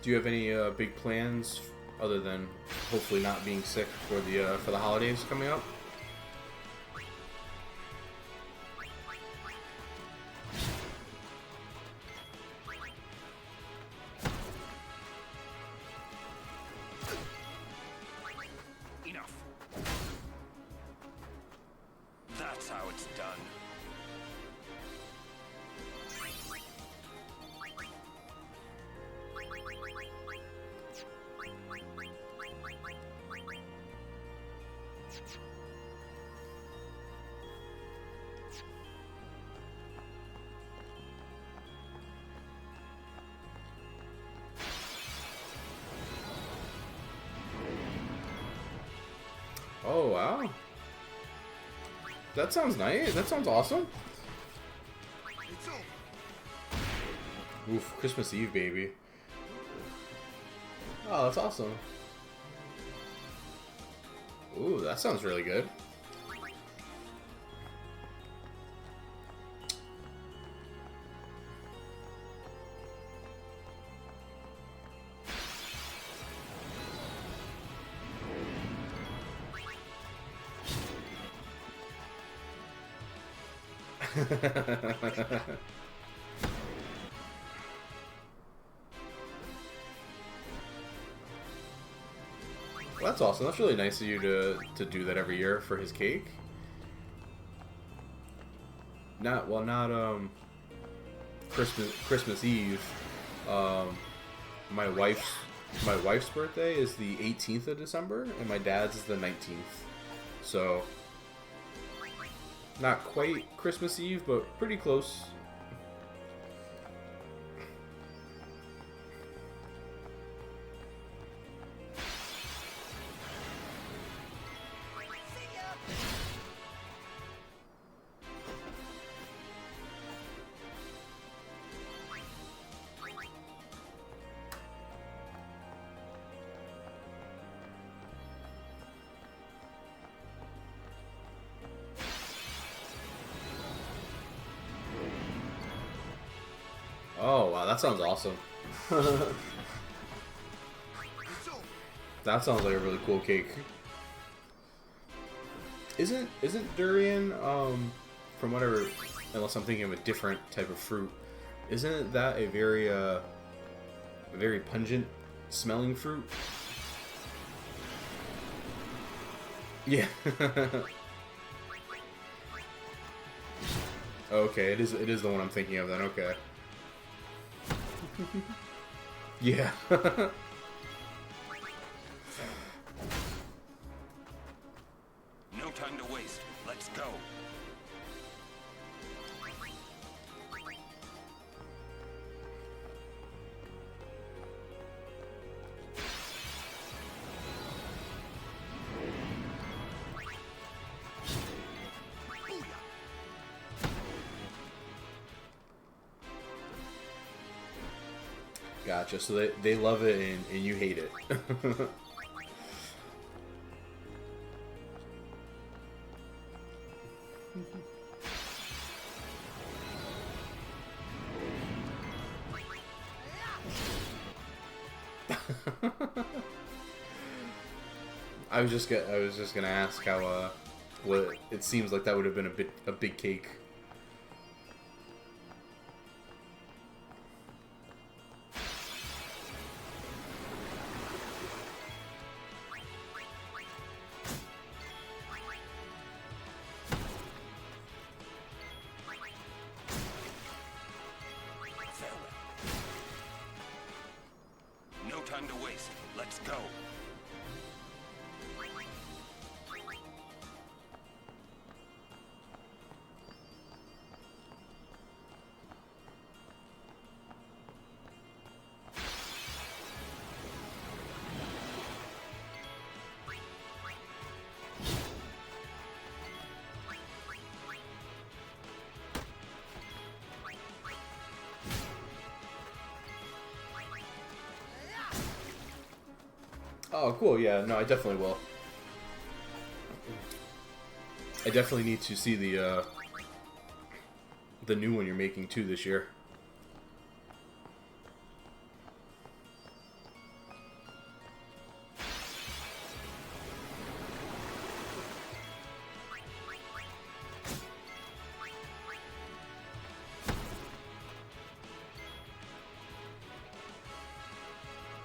Do you have any big plans other than hopefully not being sick for the holidays coming up? Enough. That's how it's done. Oh, wow. That sounds nice. That sounds awesome. Oof, Christmas Eve, baby. Oh, that's awesome. Ooh, that sounds really good. Well, that's awesome. That's really nice of you to do that every year for his cake. Not Christmas Eve. My wife's birthday is the 18th of December, and my dad's is the 19th. So not quite Christmas Eve, but pretty close. Oh wow, that sounds awesome. That sounds like a really cool cake. Isn't durian from whatever, unless I'm thinking of a different type of fruit, isn't that a very pungent smelling fruit? Yeah. Okay, it is the one I'm thinking of then. Okay. Yeah. No time to waste. Let's go. Gotcha. So they love it and you hate it. I was just gonna ask how what it seems like that would have been a big cake. No time to waste. Let's go. Oh, cool. Yeah, no, I definitely will. I definitely need to see the new one you're making too this year.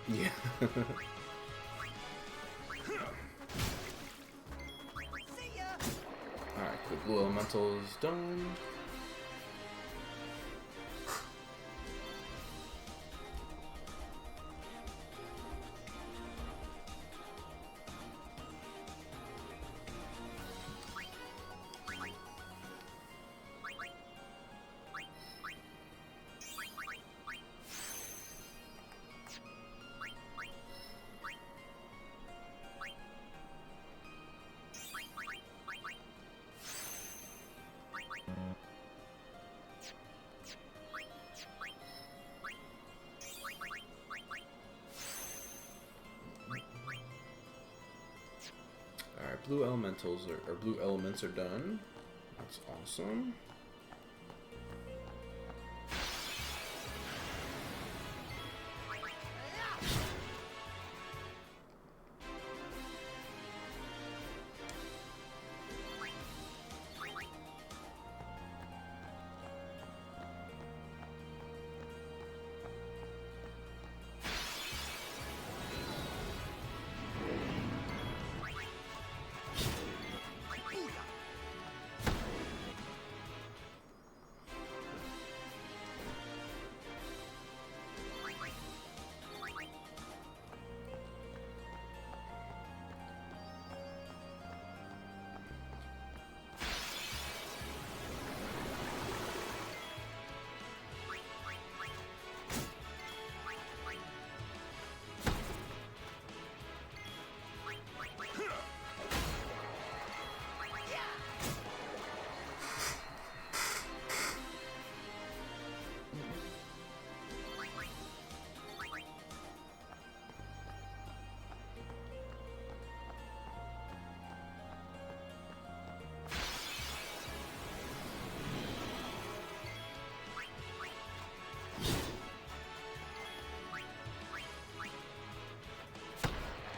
Yeah. Alright, cool. Blue Elemental is done. Alright, blue elementals or blue elements are done. That's awesome.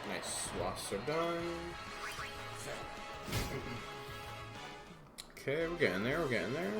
Nice. Swaths are done. Okay, we're getting there, we're getting there.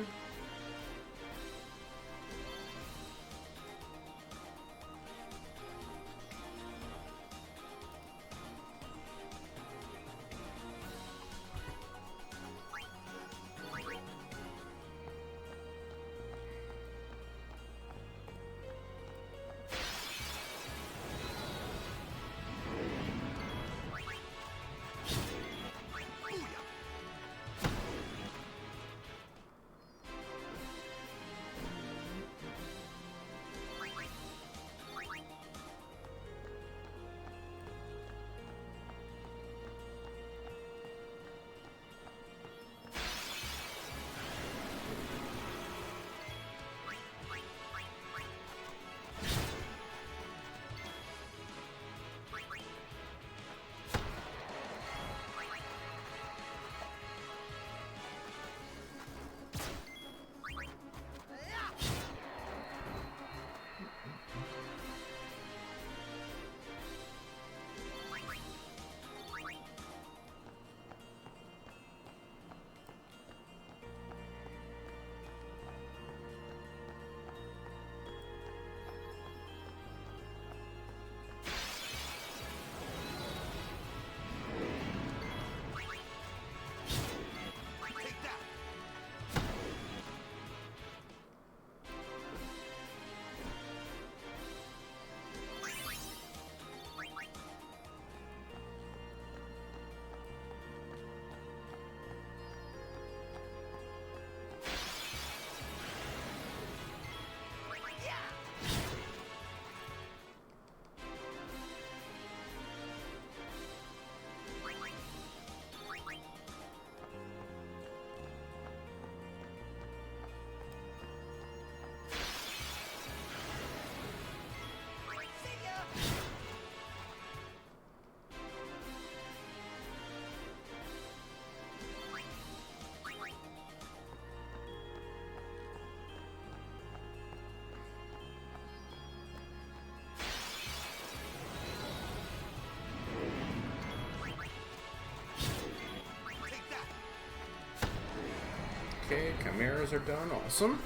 chimeras are done. Awesome.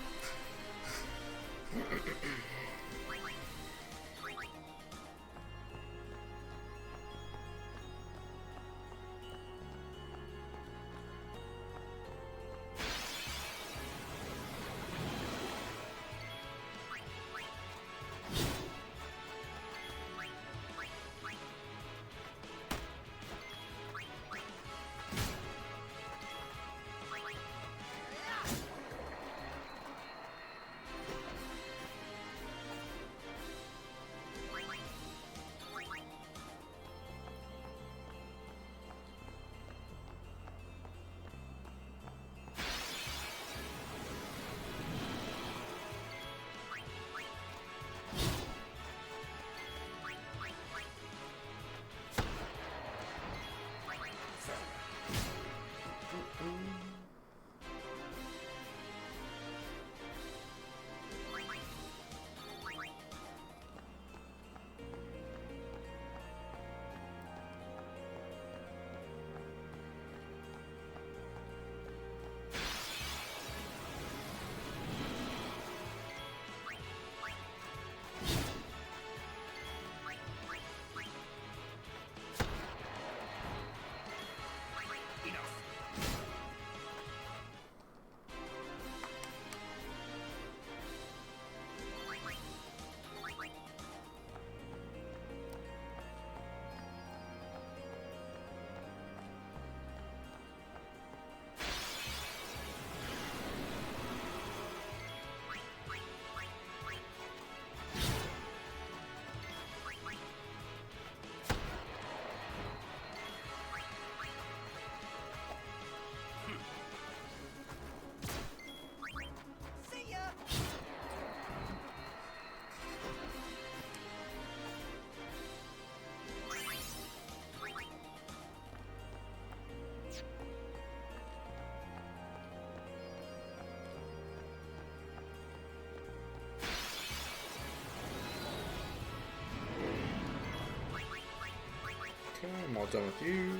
Okay, I'm all done with you.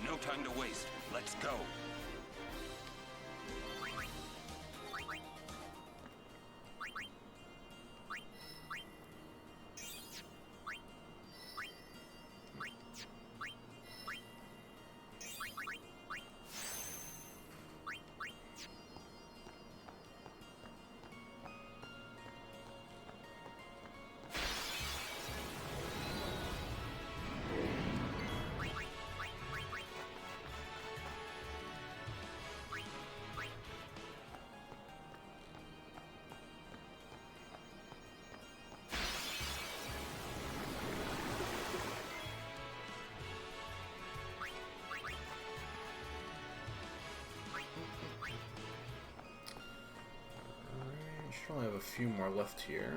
No time to waste. Let's go. Should only have a few more left here.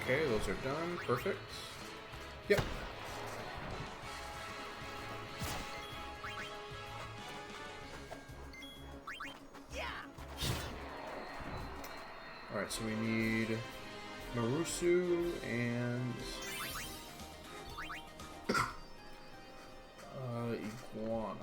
Okay, those are done. Perfect. Yep. Alright, so we need Marusu and Iguana.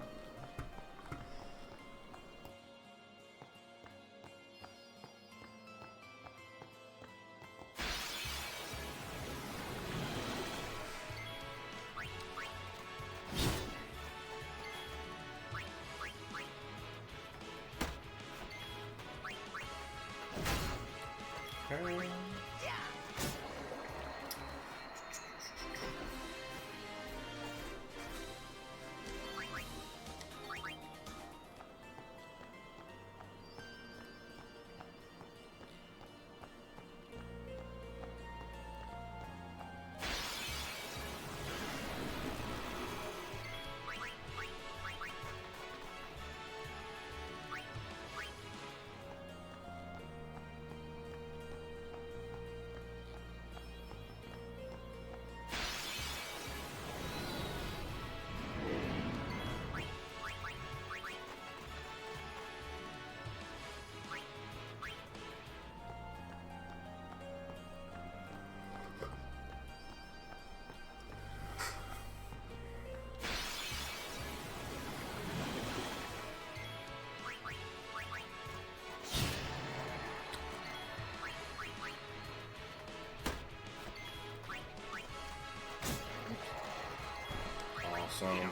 Awesome.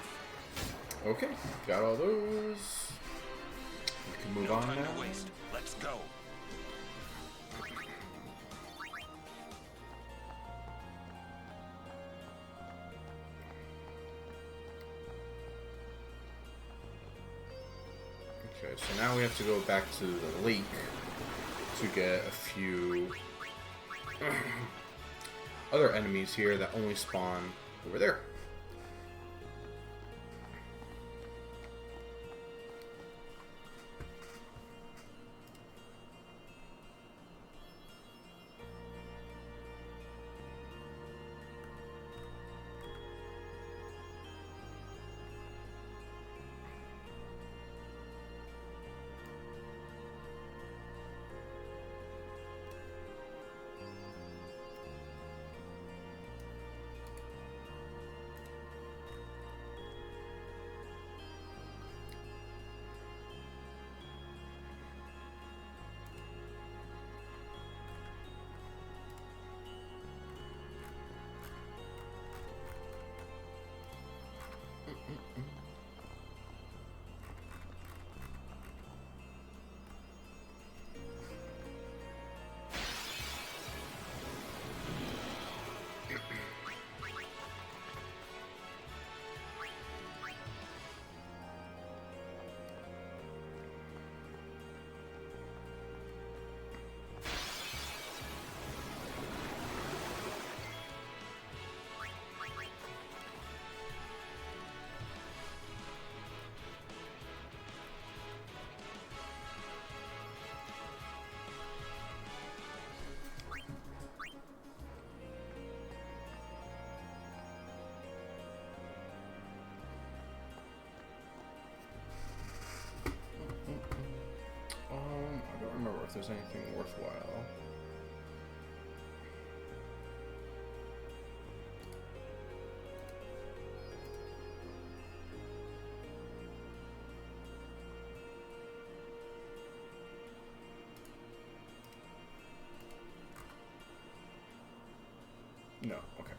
Okay, got all those. We can move No on time now. to waste. Let's go. Okay, so now we have to go back to the lake to get a few other enemies here that only spawn over there. I don't remember if there's anything worthwhile. No, okay.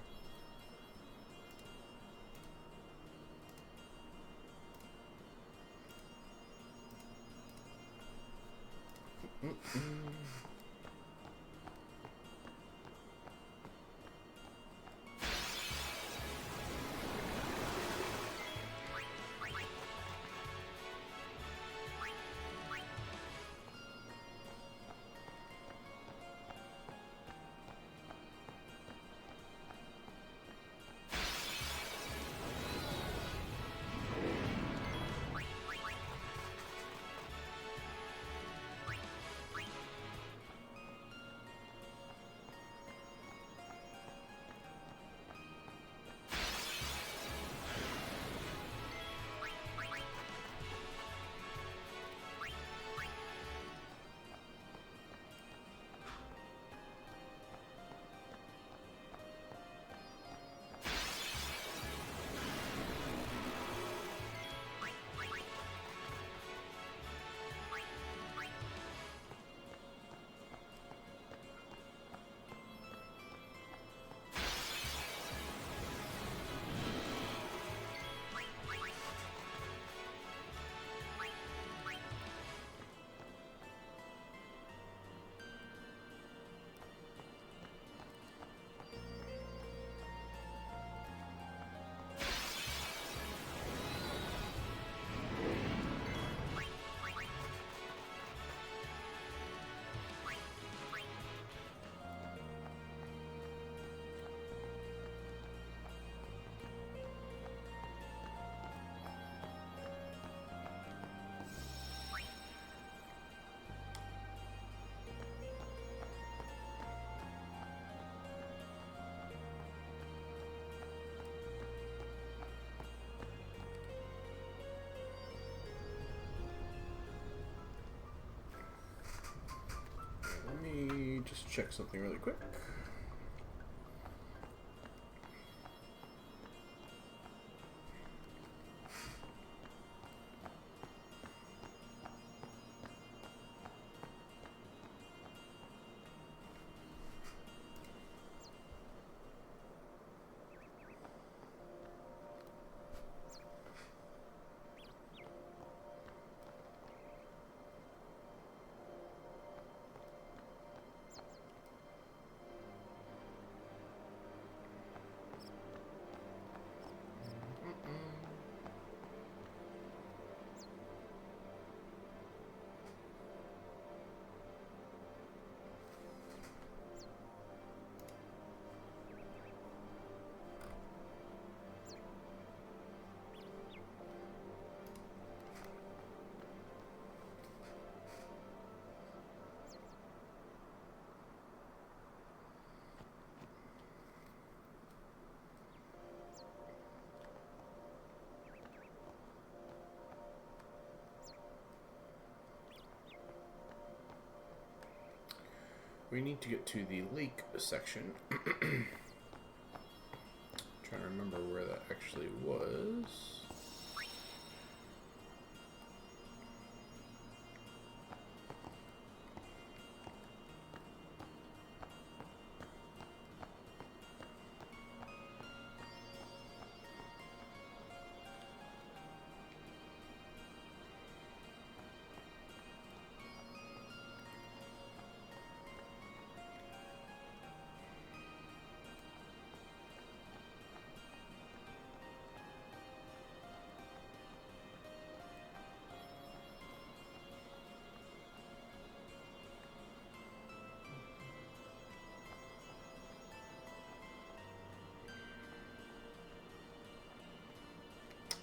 Let me just check something really quick. We need to get to the lake section. Trying to remember where that actually was.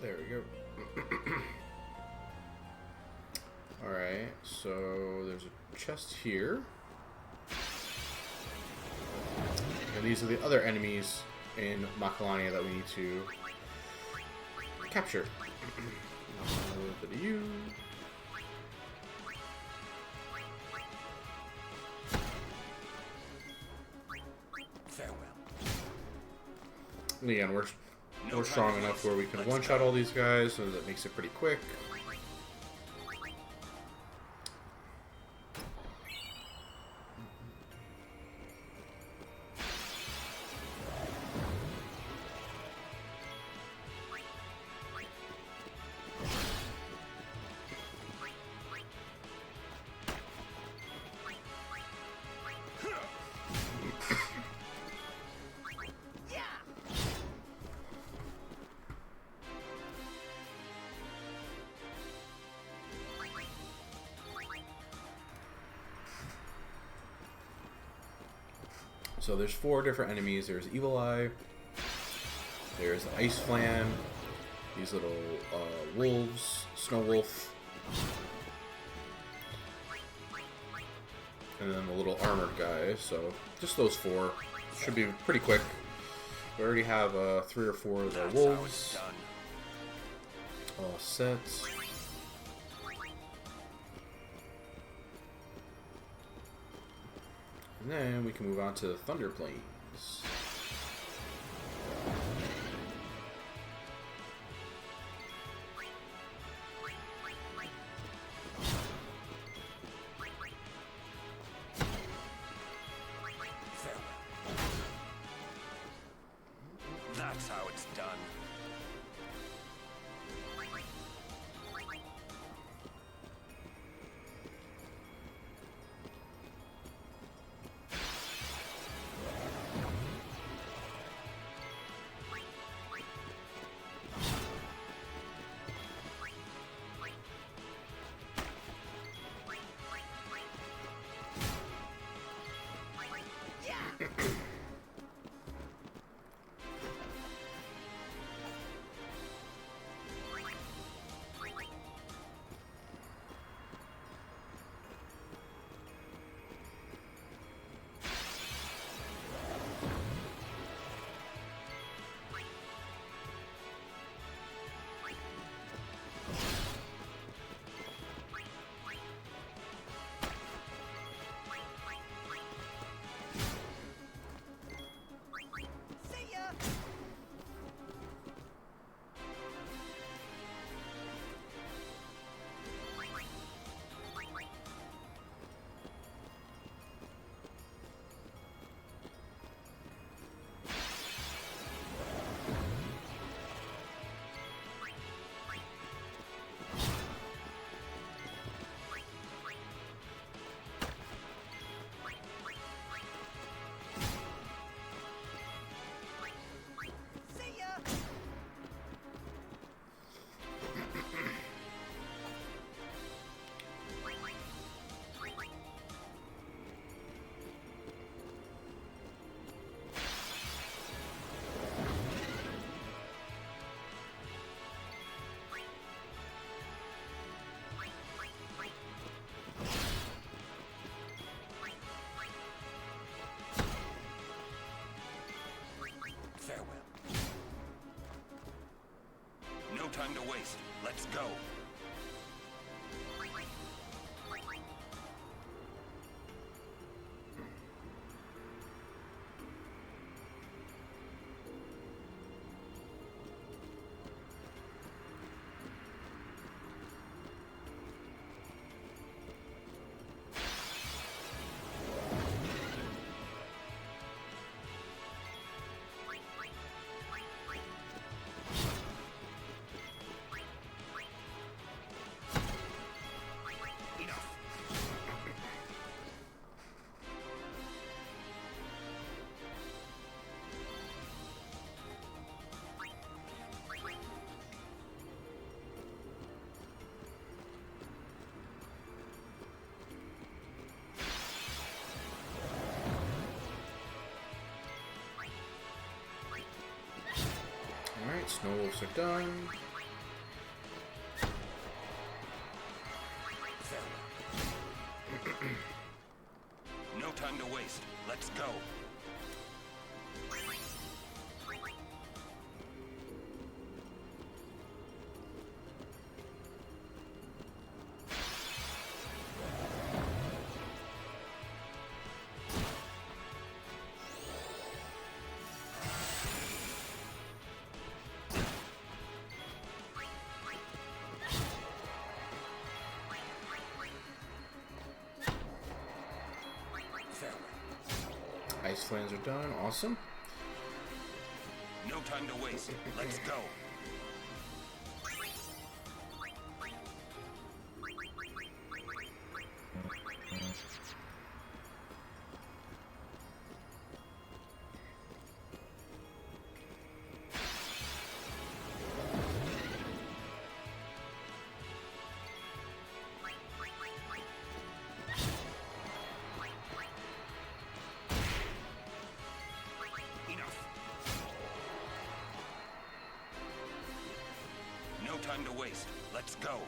There we go. Alright, so there's a chest here. And these are the other enemies in Macalania that we need to capture. A little bit of you. Farewell. And again, we're strong enough where we can one-shot all these guys, so that makes it pretty quick. So there's 4 different enemies. There's Evil Eye. There's the Ice Flan. These little wolves. Snow Wolf. And then the little armored guy. So just those 4. Should be pretty quick. We already have 3 or 4 of the wolves. All set. And then we can move on to the Thunder Plains. That's how it's done. No time to waste. Let's go. Snow wolves are done. No time to waste. Let's go. Ice flames are done. Awesome. No time to waste. Let's go. No time to waste. Let's go.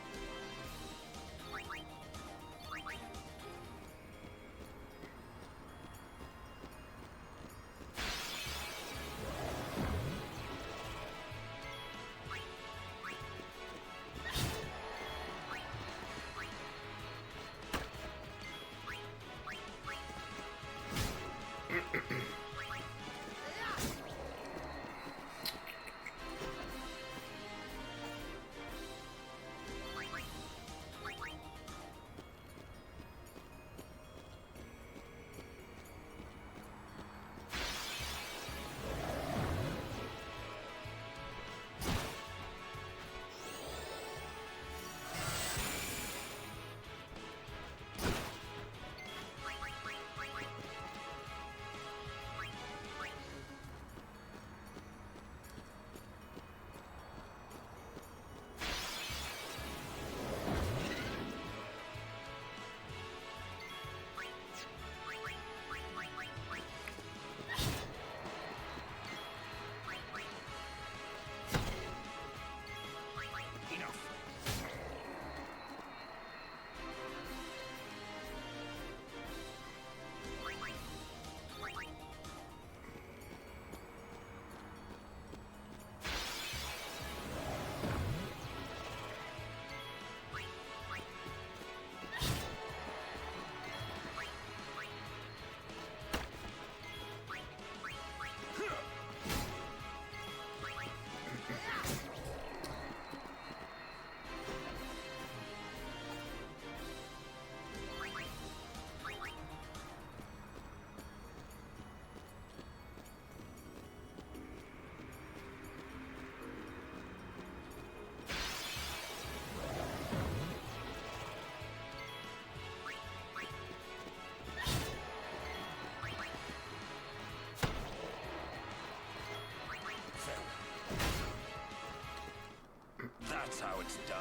That's how it's done.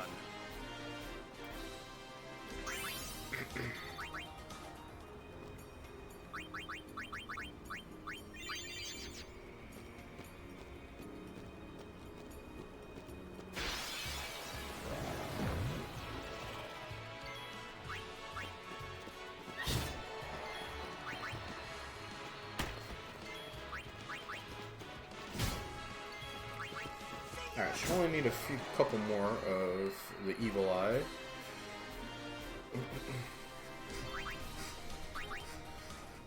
Alright, should only need a couple more of the Evil Eye.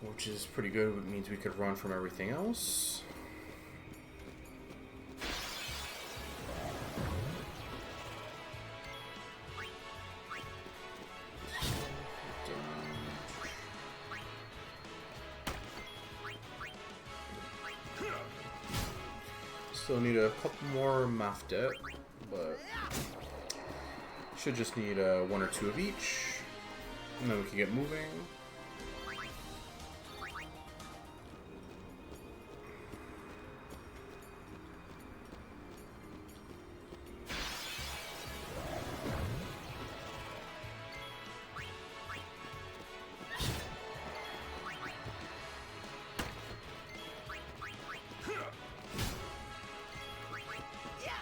Which is pretty good. It means we could run from everything else. Still need a couple more math debt, but should just need one or two of each, and then we can get moving. Yeah.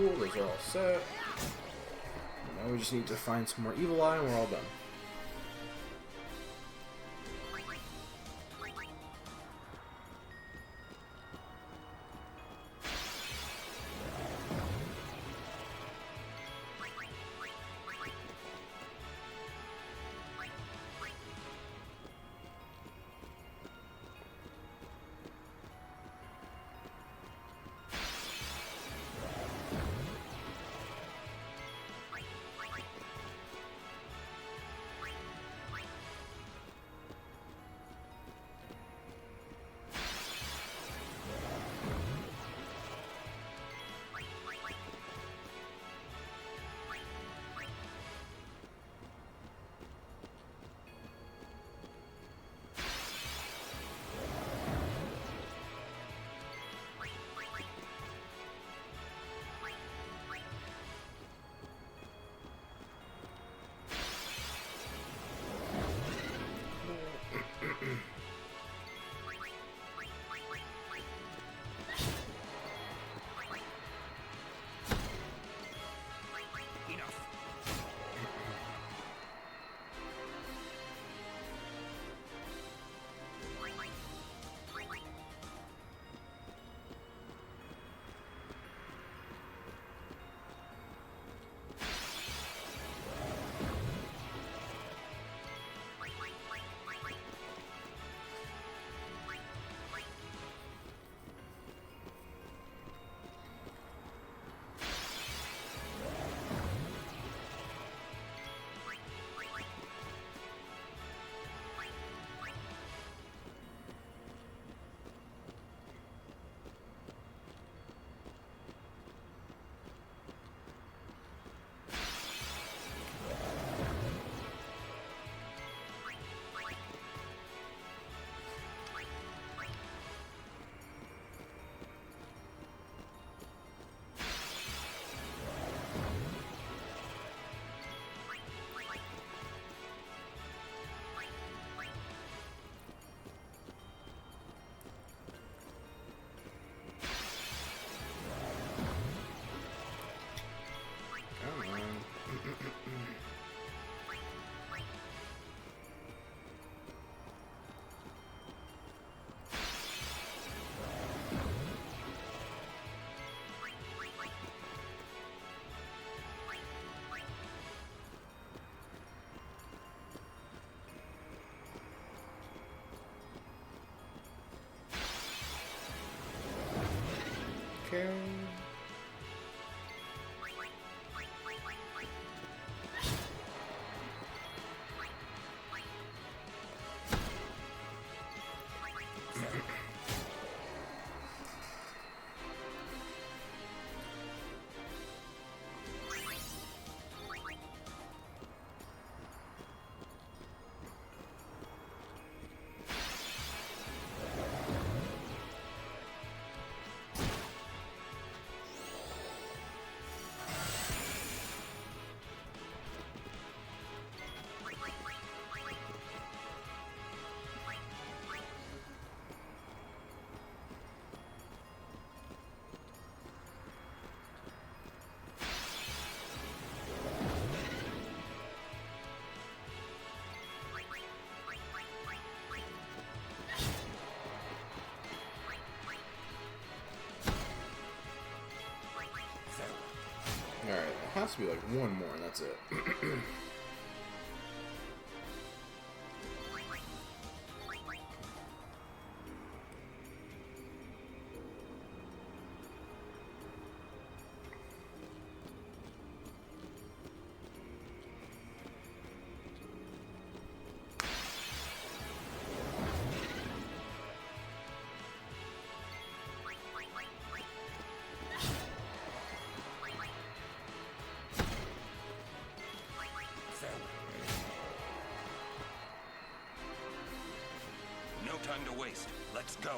Cool, those are all set. Now we just need to find some more Evil Eye and we're all done. Okay. Alright, it has to be like one more and that's it. No time to waste. Let's go.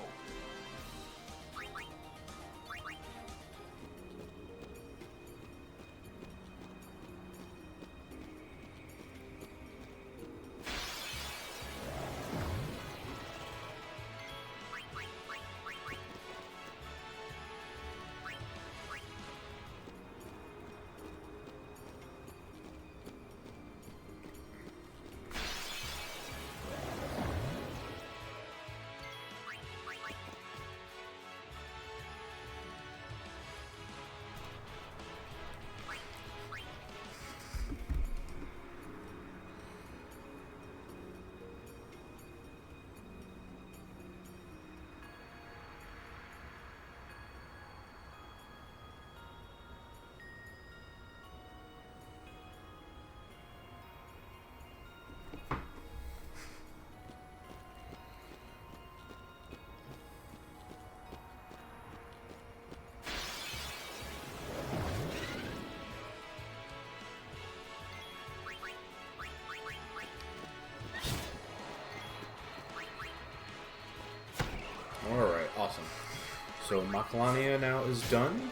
So Makalania now is done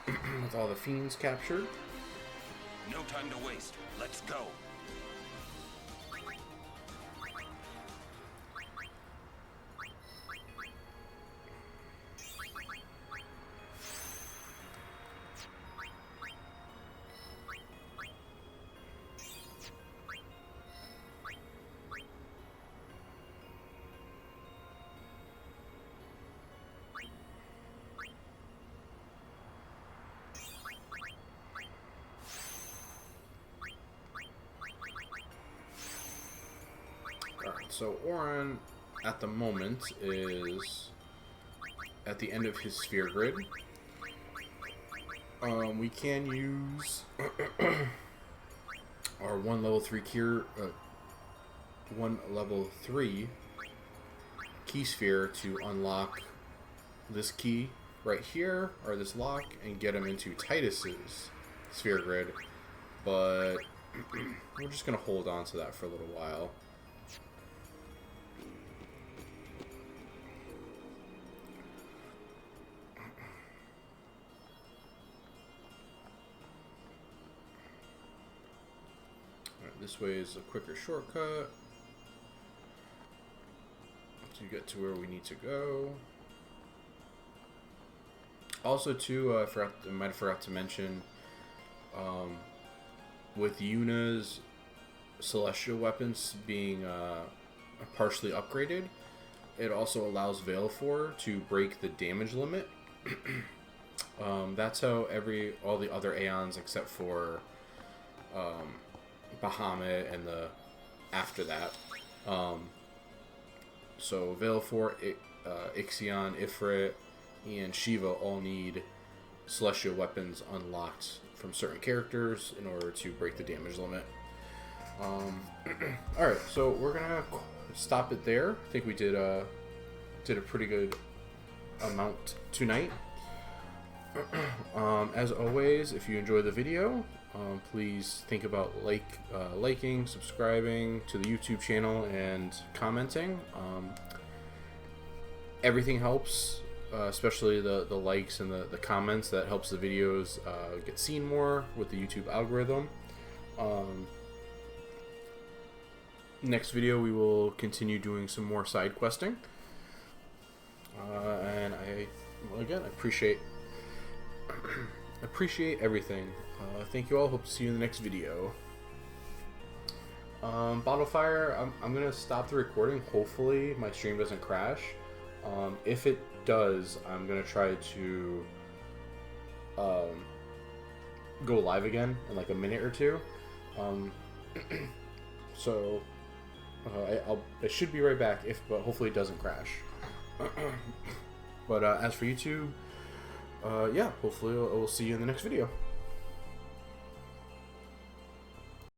with all the fiends captured. No time to waste. Let's go. Alright, so Orin at the moment is at the end of his sphere grid. We can use our one level 3 key sphere to unlock this key right here, or this lock, and get him into Titus's sphere grid. But we're just gonna hold on to that for a little while. This way is a quicker shortcut to get to where we need to go. Also, too, I might have forgot to mention, with Yuna's celestial weapons being partially upgraded, it also allows Valefor to break the damage limit. That's how all the other Aeons except for Bahamut and the after that. So Valefor, Ixion, Ifrit, and Shiva all need celestial weapons unlocked from certain characters in order to break the damage limit. Alright, so we're gonna stop it there. I think we did a pretty good amount tonight. As always, if you enjoy the video, please think about liking, subscribing to the YouTube channel, and commenting. Everything helps, especially the likes and the comments. That helps the videos get seen more with the YouTube algorithm. Next video, we will continue doing some more side questing. And again, I appreciate everything. Thank you all. Hope to see you in the next video. Bottlefire, I'm gonna stop the recording. Hopefully my stream doesn't crash. If it does, I'm gonna try to go live again in like a minute or two. So I should be right back, but hopefully it doesn't crash. But as for YouTube, yeah, hopefully we'll see you in the next video.